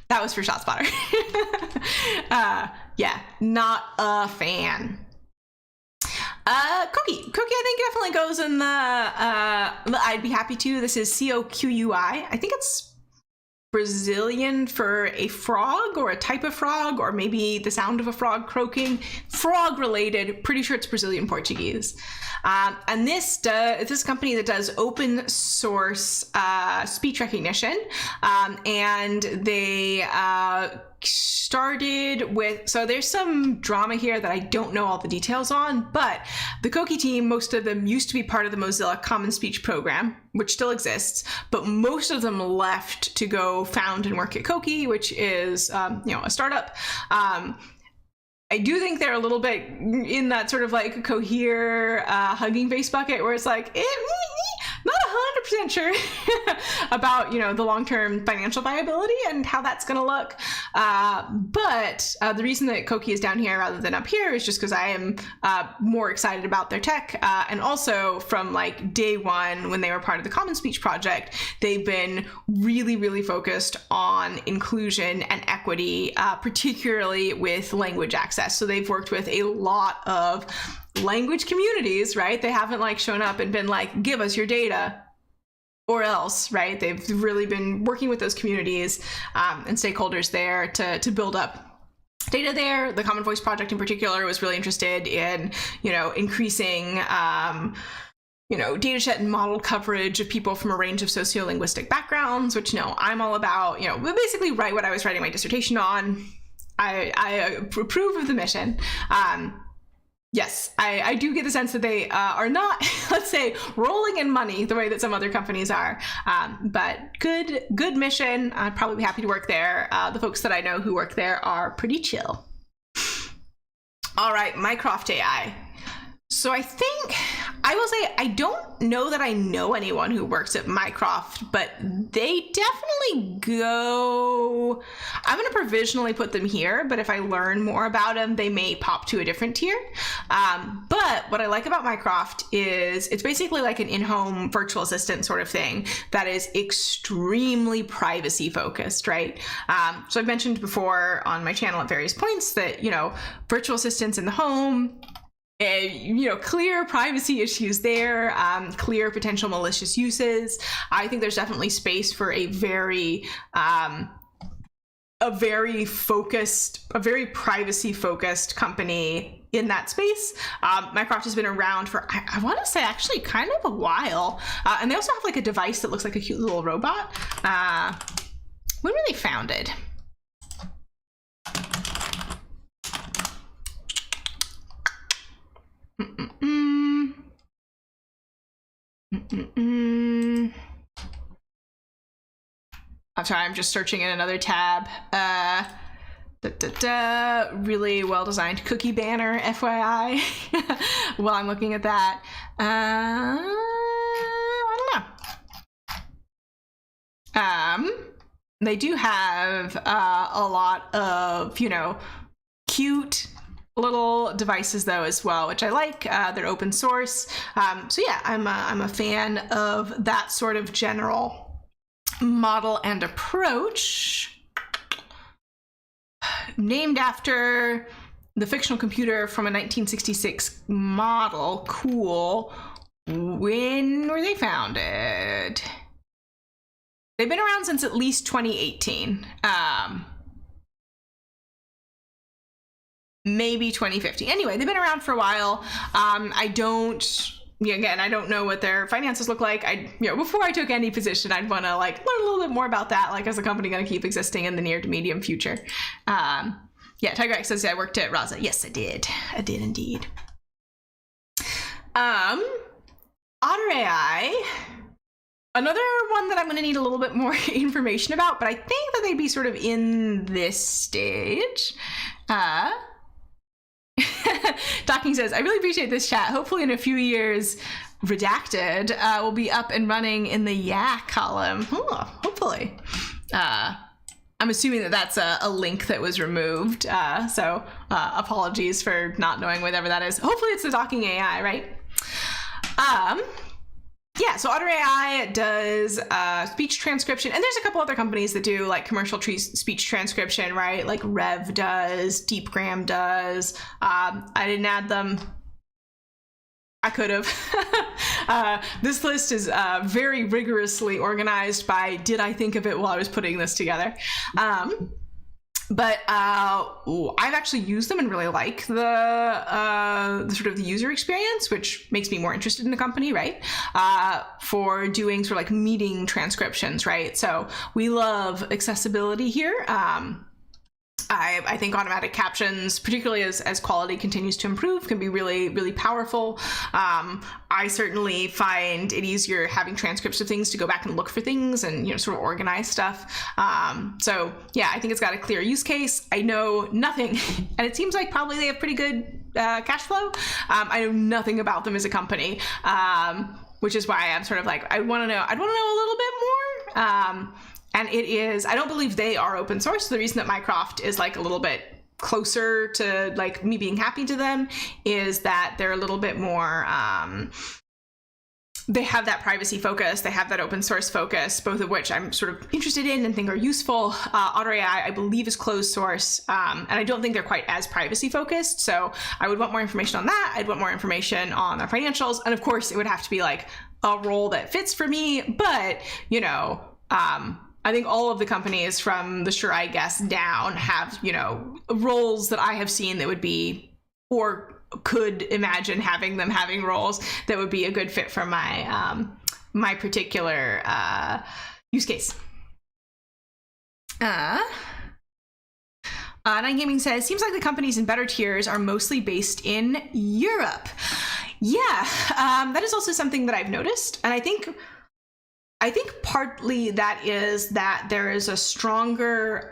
That was for ShotSpotter. Yeah, not a fan. Cookie, I think definitely goes in the I'd be happy to. This is COQUI. I think it's Brazilian for a frog or a type of frog, or maybe the sound of a frog croaking. Frog related, pretty sure it's Brazilian Portuguese. And this is a company that does open source speech recognition. And they started with, so there's some drama here that I don't know all the details on, but the Koki team, most of them used to be part of the Mozilla Common Speech program, which still exists, but most of them left to go found and work at Koki, which is, a startup. I do think they're a little bit in that sort of like Cohere Hugging Face bucket, where it's like, not 100% sure about, the long-term financial viability and how that's going to look. But the reason that Koki is down here rather than up here is just because I am more excited about their tech. And also from like day one, when they were part of the Common Speech project, they've been really, really focused on inclusion and equity, particularly with language access. So they've worked with a lot of language communities, right? They haven't like shown up and been like, give us your data or else, right? They've really been working with those communities and stakeholders there to build up data there. The Common Voice project in particular was really interested in, increasing dataset and model coverage of people from a range of sociolinguistic backgrounds, which, I'm all about, basically write what I was writing my dissertation on. I approve of the mission. Yes, I do get the sense that they are not, let's say, rolling in money the way that some other companies are. But good mission. I'd probably be happy to work there. The folks that I know who work there are pretty chill. All right, Mycroft AI. So I think, I will say, I don't know that I know anyone who works at Mycroft, but they definitely go, I'm going to provisionally put them here, but if I learn more about them, they may pop to a different tier. But what I like about Mycroft is it's basically like an in-home virtual assistant sort of thing that is extremely privacy focused, right? So I've mentioned before on my channel at various points that, virtual assistants in the home, clear privacy issues there, clear potential malicious uses. I think there's definitely space for a very privacy focused company in that space. Mycroft has been around for, I want to say actually kind of a while. And they also have like a device that looks like a cute little robot. When were they founded? I'm sorry, I'm just searching in another tab. Really well-designed cookie banner, FYI, while I'm looking at that. I don't know. They do have a lot of, cute little devices though as well, which I like. They're open source. So yeah, I'm a fan of that sort of general model and approach. Named after the fictional computer from a 1966 model. Cool. When were they founded? They've been around since at least 2018. Maybe 2015. Anyway, they've been around for a while. I don't know what their finances look like. Before I took any position, I'd want to learn a little bit more about that. Is the company going to keep existing in the near to medium future? Tiger X says I worked at Raza. Yes, I did. I did indeed. Otter AI. Another one that I'm going to need a little bit more information about, but I think that they'd be sort of in this stage. Docking says, I really appreciate this chat. Hopefully in a few years, Redacted will be up and running in the yeah column. Hopefully. I'm assuming that that's a link that was removed. So apologies for not knowing whatever that is. Hopefully it's the Docking AI, right? So Otter AI does speech transcription, and there's a couple other companies that do commercial speech transcription, right? Like Rev does, DeepGram does. I didn't add them. I could have. This list is very rigorously organized by did I think of it while I was putting this together. But I've actually used them and really like the sort of the user experience, which makes me more interested in the company, right? For doing sort of like meeting transcriptions, right? So we love accessibility here. I think automatic captions, particularly as quality continues to improve, can be really, really powerful. I certainly find it easier having transcripts of things to go back and look for things and, sort of organize stuff. So yeah, I think it's got a clear use case. I know nothing, and it seems like probably they have pretty good cash flow. I know nothing about them as a company, which is why I'm sort of like, I want to know a little bit more. And it is, I don't believe they are open source. The reason that Mycroft is like a little bit closer to like me being happy to them is that they're a little bit more, they have that privacy focus, they have that open source focus, both of which I'm sort of interested in and think are useful. OtterAI, I believe, is closed source, and I don't think they're quite as privacy focused. So I would want more information on that. I'd want more information on their financials. And of course, it would have to be like a role that fits for me. But, I think all of the companies from the Sure I Guess down have, roles that I have seen that would be, or could imagine having roles that would be a good fit for my my particular use case. Nine Gaming says, seems like the companies in better tiers are mostly based in Europe. Yeah, that is also something that I've noticed, and I think partly that is that there is a stronger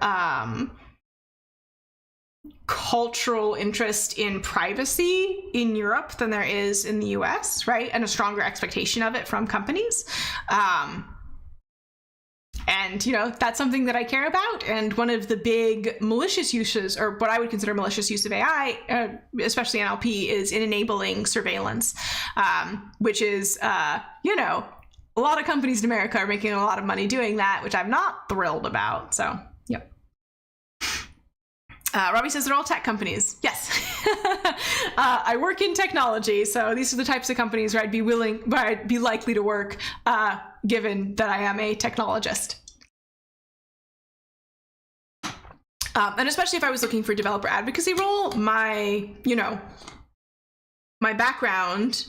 cultural interest in privacy in Europe than there is in the US, right? And a stronger expectation of it from companies. And, that's something that I care about. And one of the big malicious uses, or what I would consider malicious use of AI, especially NLP, is in enabling surveillance, which is, a lot of companies in America are making a lot of money doing that, which I'm not thrilled about. So, yep. Robbie says they're all tech companies. Yes. I work in technology, so these are the types of companies where I'd be likely to work, given that I am a technologist. And especially if I was looking for a developer advocacy role, my background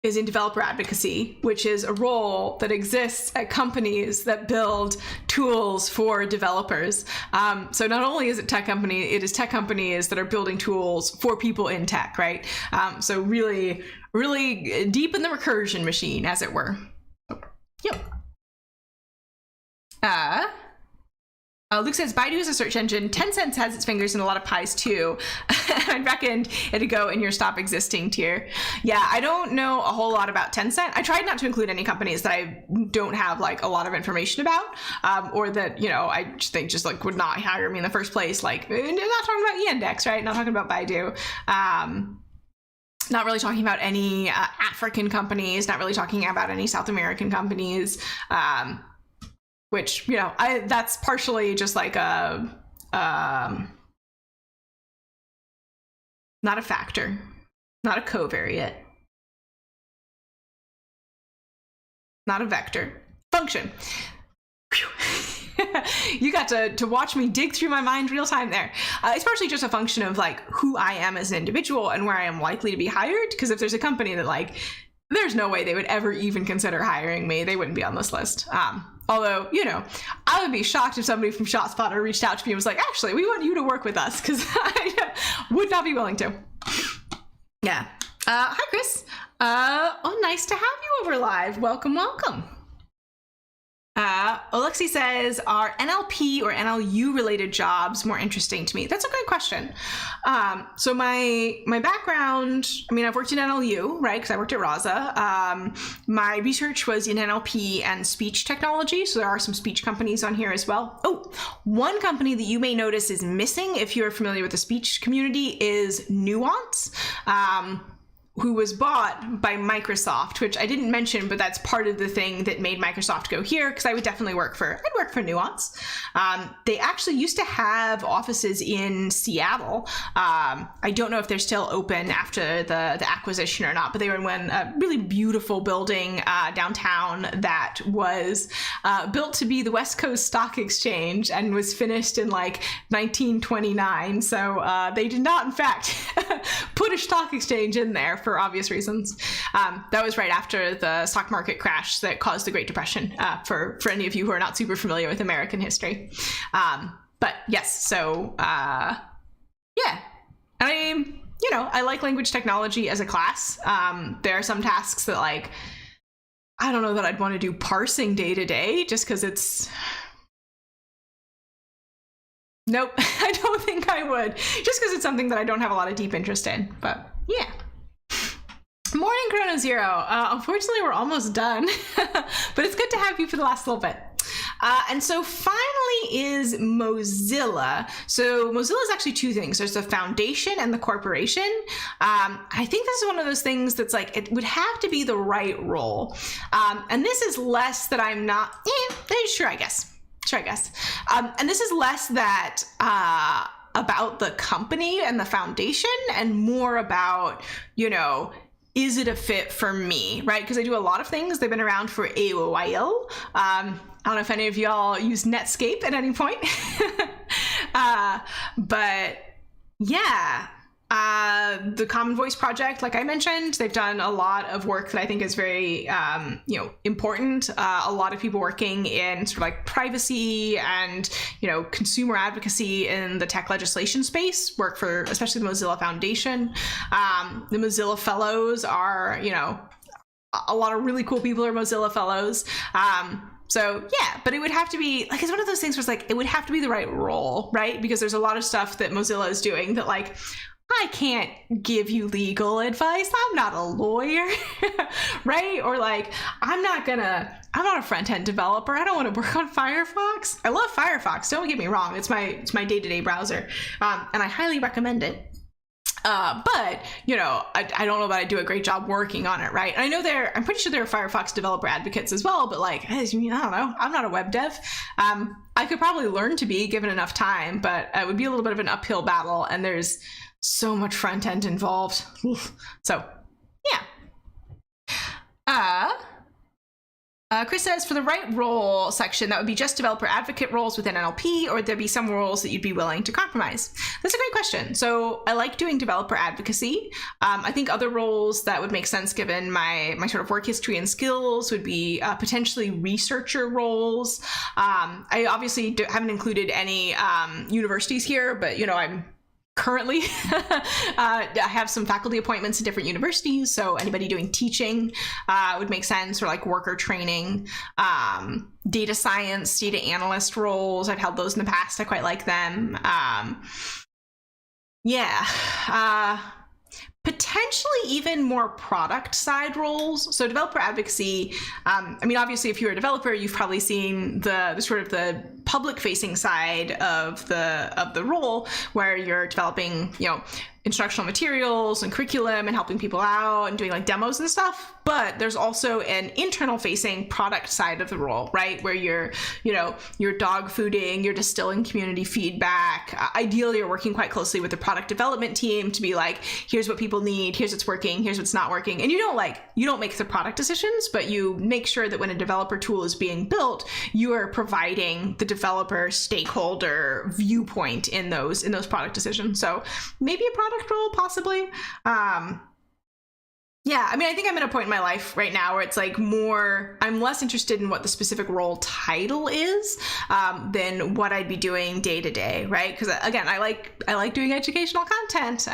is in developer advocacy, which is a role that exists at companies that build tools for developers. So not only is it tech company, it is tech companies that are building tools for people in tech, right? So really, really deep in the recursion machine, as it were. Yep. Luke says, Baidu is a search engine. Tencent has its fingers in a lot of pies too. I'd recommend it to go in your stop existing tier. Yeah, I don't know a whole lot about Tencent. I tried not to include any companies that I don't have like a lot of information about, or that, I just think would not hire me in the first place. Like, not talking about Yandex, right? Not talking about Baidu. Not really talking about any African companies, not really talking about any South American companies. Which, that's partially just like not a factor, not a covariate, not a vector, function. You got to watch me dig through my mind real time there. It's partially just a function of like who I am as an individual and where I am likely to be hired. Because if there's a company that like, there's no way they would ever even consider hiring me, they wouldn't be on this list. Although, I would be shocked if somebody from ShotSpotter reached out to me and was like, actually, we want you to work with us, because I would not be willing to. Yeah. Hi, Chris. Nice to have you over live. Welcome, welcome. Alexi says, are NLP or NLU related jobs more interesting to me? That's a great question. So my background, I've worked in NLU, right? Because I worked at Raza. My research was in NLP and speech technology. So there are some speech companies on here as well. Oh, one company that you may notice is missing if you're familiar with the speech community is Nuance. who was bought by Microsoft, which I didn't mention, but that's part of the thing that made Microsoft go here, because I would definitely work for Nuance. They actually used to have offices in Seattle. I don't know if they're still open after the acquisition or not, but they were in a really beautiful building downtown that was built to be the West Coast Stock Exchange and was finished in like 1929. So they did not, in fact, put a stock exchange in there for obvious reasons. That was right after the stock market crash that caused the Great Depression, for any of you who are not super familiar with American history. But yes, so yeah, I like language technology as a class. There are some tasks that, like, I don't know that I'd want to do parsing day to day, just because it's... Nope, I don't think I would, just because it's something that I don't have a lot of deep interest in, but yeah. Morning, Chrono Zero. Unfortunately, we're almost done, but it's good to have you for the last little bit. And so finally is Mozilla. So Mozilla is actually two things. There's the foundation and the corporation. I think this is one of those things that's like, it would have to be the right role. And this is less that I'm not, sure, I guess. And this is less that about the company and the foundation, and more about, is it a fit for me, right? Because I do a lot of things. They've been around for a while. I don't know if any of y'all use Netscape at any point. But yeah, the Common Voice project, like I mentioned, they've done a lot of work that I think is very, important. A lot of people working in sort of like privacy and, consumer advocacy in the tech legislation space work for, especially the Mozilla Foundation. The Mozilla Fellows are, a lot of really cool people are Mozilla Fellows. So yeah, but it would have to be like, it's one of those things where it's like, it would have to be the right role, right? Because there's a lot of stuff that Mozilla is doing that, like, I can't give you legal advice. I'm not a lawyer, right? Or like, I'm not a front-end developer. I don't want to work on Firefox. I love Firefox. Don't get me wrong. It's my day-to-day browser. And I highly recommend it. But, I don't know that I do a great job working on it, right? And I know I'm pretty sure there are Firefox developer advocates as well, but like, I don't know, I'm not a web dev. I could probably learn to be given enough time, but it would be a little bit of an uphill battle, and there's so much front end involved. So, yeah. Chris says, for the right role section, that would be just developer advocate roles within NLP, or would there be some roles that you'd be willing to compromise? That's a great question. So I like doing developer advocacy. I think other roles that would make sense given my sort of work history and skills would be potentially researcher roles. I obviously haven't included any universities here, but I'm currently I have some faculty appointments at different universities, so anybody doing teaching would make sense, or like worker training, data science, data analyst roles. I've held those in the past. I quite like them. Potentially even more product side roles. So developer advocacy, obviously if you're a developer, you've probably seen the sort of the public facing side of the role, where you're developing, instructional materials and curriculum and helping people out and doing like demos and stuff. But there's also an internal facing product side of the role, right? Where you're dog fooding, you're distilling community feedback. Ideally, you're working quite closely with the product development team to be like, here's what people need, here's what's working, here's what's not working. And you don't make the product decisions, but you make sure that when a developer tool is being built, you are providing the developer stakeholder viewpoint in those product decisions. So maybe a product role, possibly. I think I'm at a point in my life right now where it's like I'm less interested in what the specific role title is than what I'd be doing day to day, right? Because again, I like doing educational content.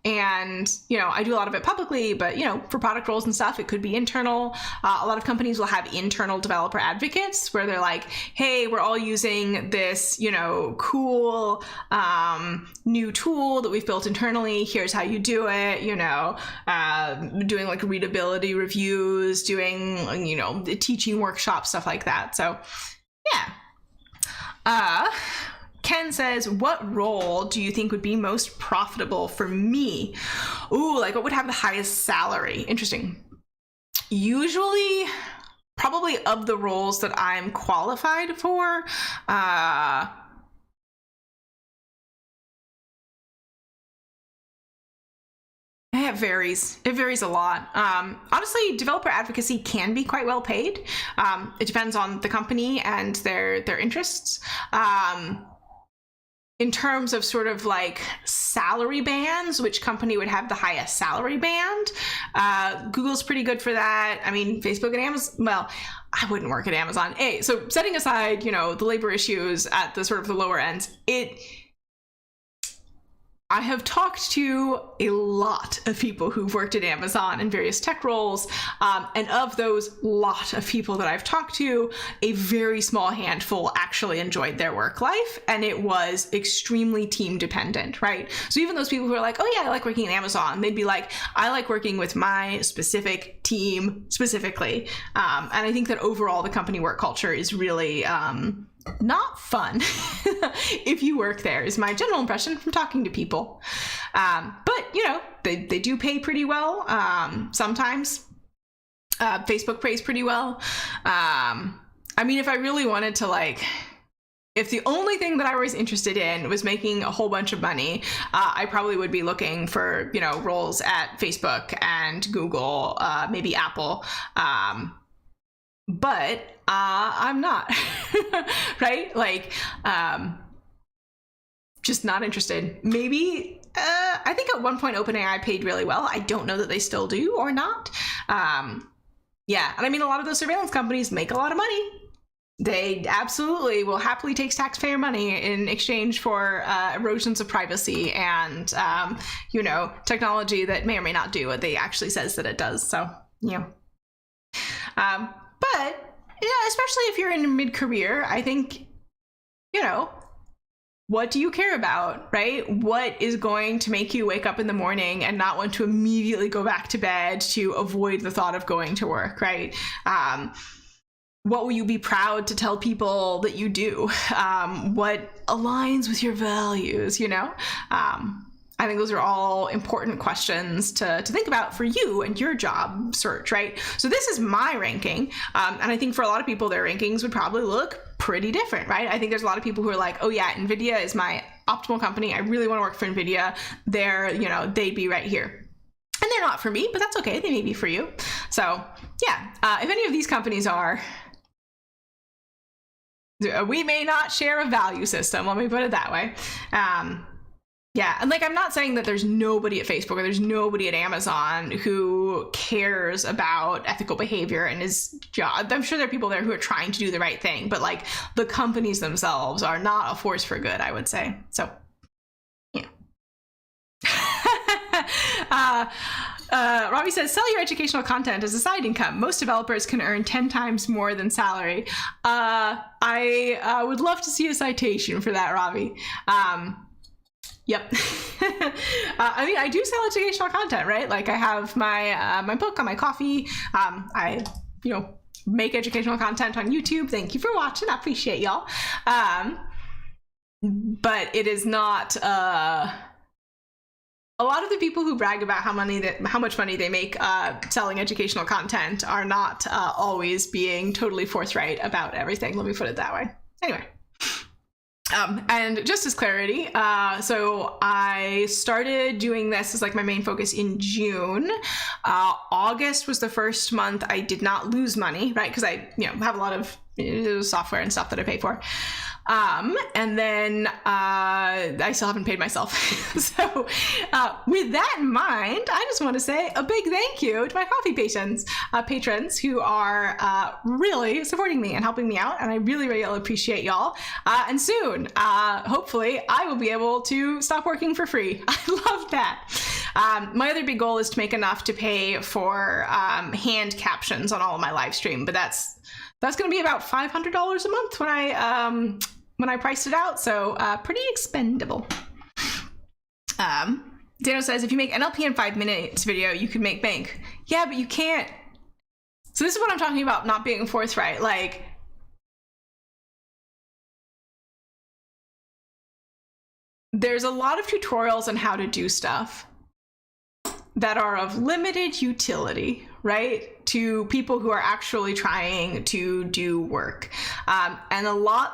And, I do a lot of it publicly, but, for product roles and stuff, it could be internal. A lot of companies will have internal developer advocates where they're like, hey, we're all using this, cool new tool that we've built internally. Here's how you do it, doing like readability reviews, doing, teaching workshops, stuff like that. So, yeah. Ken says, what role do you think would be most profitable for me? Ooh, like what would have the highest salary? Interesting. Usually, probably of the roles that I'm qualified for, it varies. It varies a lot. Honestly, developer advocacy can be quite well paid. It depends on the company and their interests. In terms of sort of like salary bands, which company would have the highest salary band? Google's pretty good for that. I mean, Facebook and Amazon, well, I wouldn't work at Amazon. So setting aside, the labor issues at the sort of the lower ends, I have talked to a lot of people who've worked at Amazon in various tech roles, and of those lot of people that I've talked to, a very small handful actually enjoyed their work life, and it was extremely team dependent, right? So even those people who are like, oh yeah, I like working at Amazon, they'd be like, I like working with my specific team specifically, and I think that overall the company work culture is really not fun if you work there, is my general impression from talking to people. But they do pay pretty well. Sometimes Facebook pays pretty well. I mean, if I really wanted to, if the only thing that I was interested in was making a whole bunch of money, I probably would be looking for roles at Facebook and Google, maybe Apple. But I'm not, right? Just not interested. Maybe, I think at one point OpenAI paid really well. I don't know that they still do or not. Yeah, and I mean, a lot of those surveillance companies make a lot of money. They absolutely will happily take taxpayer money in exchange for erosions of privacy and, technology that may or may not do what they actually says that it does. So, but, especially if you're in mid-career, I think, what do you care about, right? What is going to make you wake up in the morning and not want to immediately go back to bed to avoid the thought of going to work, right? What will you be proud to tell people that you do? What aligns with your values, I think those are all important questions to think about for you and your job search, right? So this is my ranking. And I think for a lot of people, their rankings would probably look pretty different, right? I think there's a lot of people who are like, oh yeah, Nvidia is my optimal company. I really want to work for Nvidia. They'd be right here. And they're not for me, but that's okay. They may be for you. So yeah, if any of these companies are, we may not share a value system. Let me put it that way. Yeah, and I'm not saying that there's nobody at Facebook or there's nobody at Amazon who cares about ethical behavior and is, I'm sure there are people there who are trying to do the right thing, but the companies themselves are not a force for good, I would say. So, yeah. Robbie says, sell your educational content as a side income. Most developers can earn 10 times more than salary. I would love to see a citation for that, Robbie. Yep. I mean, I do sell educational content, right? I have my book on my coffee. I make educational content on YouTube. Thank you for watching. I appreciate y'all. But it is not a lot of the people who brag about how much money they make selling educational content are not always being totally forthright about everything. Let me put it that way. Anyway. And just as clarity, so I started doing this as my main focus in June. August was the first month I did not lose money, right? Because I, have a lot of software and stuff that I pay for. And then I still haven't paid myself. So with that in mind, I just want to say a big thank you to my coffee patrons who are really supporting me and helping me out. And I really, really appreciate y'all. And soon, hopefully, I will be able to stop working for free. I love that. My other big goal is to make enough to pay for hand captions on all of my live stream, but that's going to be about $500 a month when I priced it out. So pretty expendable. Dano says, if you make NLP in 5 minutes video, you could make bank. Yeah, but you can't. So this is what I'm talking about, not being forthright. there's a lot of tutorials on how to do stuff that are of limited utility, right, to people who are actually trying to do work. And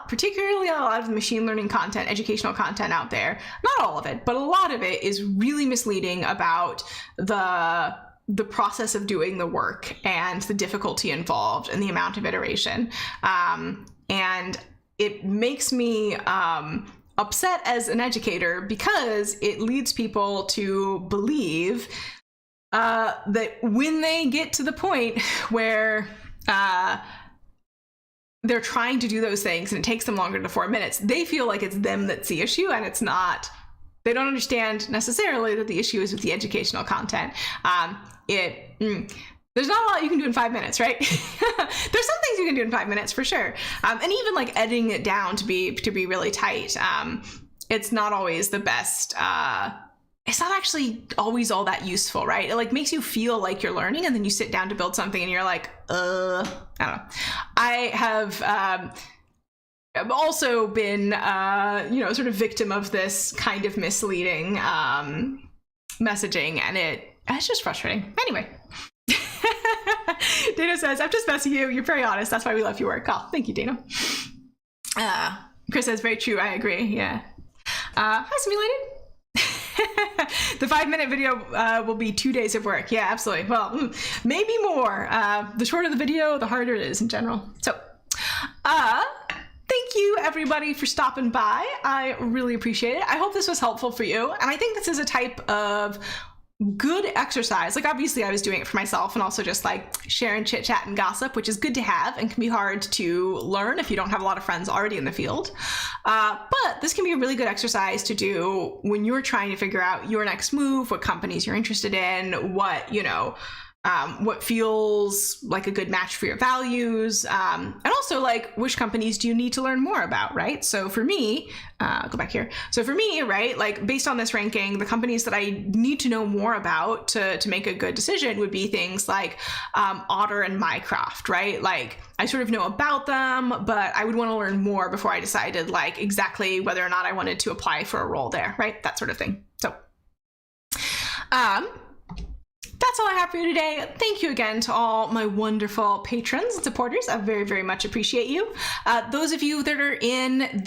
particularly a lot of the machine learning content, educational content out there, not all of it, but a lot of it is really misleading about the process of doing the work and the difficulty involved and the amount of iteration. And it makes me upset as an educator because it leads people to believe that when they get to the point where they're trying to do those things and it takes them longer than 4 minutes, they feel like it's them that's the issue, and it's not. They don't understand necessarily that the issue is with the educational content. There's not a lot you can do in 5 minutes, right? There's some things you can do in 5 minutes for sure. And even like editing it down to be really tight. It's not always the best. It's not actually always all that useful, right? It like makes you feel like you're learning, and then you sit down to build something and you're like, I don't know. I have I've also been, sort of victim of this kind of misleading messaging, and it's just frustrating. Anyway. Dana says, I'm just messing you. You're very honest. That's why we love your work. Oh, thank you, Dana. Chris says, very true. I agree. Yeah. Hi, Simulated. The 5-minute video will be 2 days of work. Yeah, absolutely. Well, maybe more. The shorter the video, the harder it is in general. So, thank you everybody for stopping by. I really appreciate it. I hope this was helpful for you. And I think this is a type of good exercise. Like, obviously I was doing it for myself and also just like sharing chit chat and gossip, which is good to have and can be hard to learn if you don't have a lot of friends already in the field. But this can be a really good exercise to do when you're trying to figure out your next move, what companies you're interested in, what feels like a good match for your values, and also like which companies do you need to learn more about, right? So for me, go back here. So for me, right, like based on this ranking, the companies that I need to know more about to make a good decision would be things like Otter and Mycroft, right? Like I sort of know about them, but I would want to learn more before I decided like exactly whether or not I wanted to apply for a role there, right? That sort of thing. So, that's all I have for you today. Thank you again to all my wonderful patrons and supporters. I very, very much appreciate you. Those of you that are in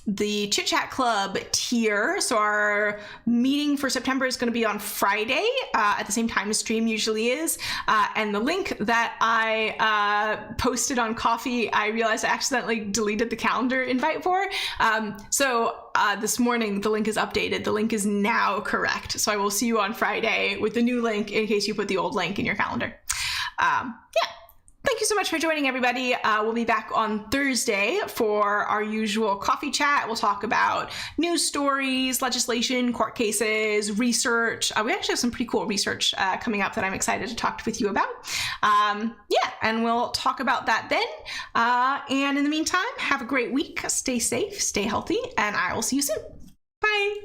the Chit Chat Club tier, so our meeting for September is going to be on Friday at the same time as stream usually is, and the link that I posted on Coffee, I realized I accidentally deleted the calendar invite for, so this morning the link is updated. The link is now correct, so I will see you on Friday with the new link in case you put the old link in your calendar. Yeah. Thank you so much for joining, everybody. We'll be back on Thursday for our usual coffee chat. We'll talk about news stories, legislation, court cases, research. We actually have some pretty cool research coming up that I'm excited to talk with you about. Yeah, and we'll talk about that then. And in the meantime, have a great week. Stay safe, stay healthy, and I will see you soon. Bye.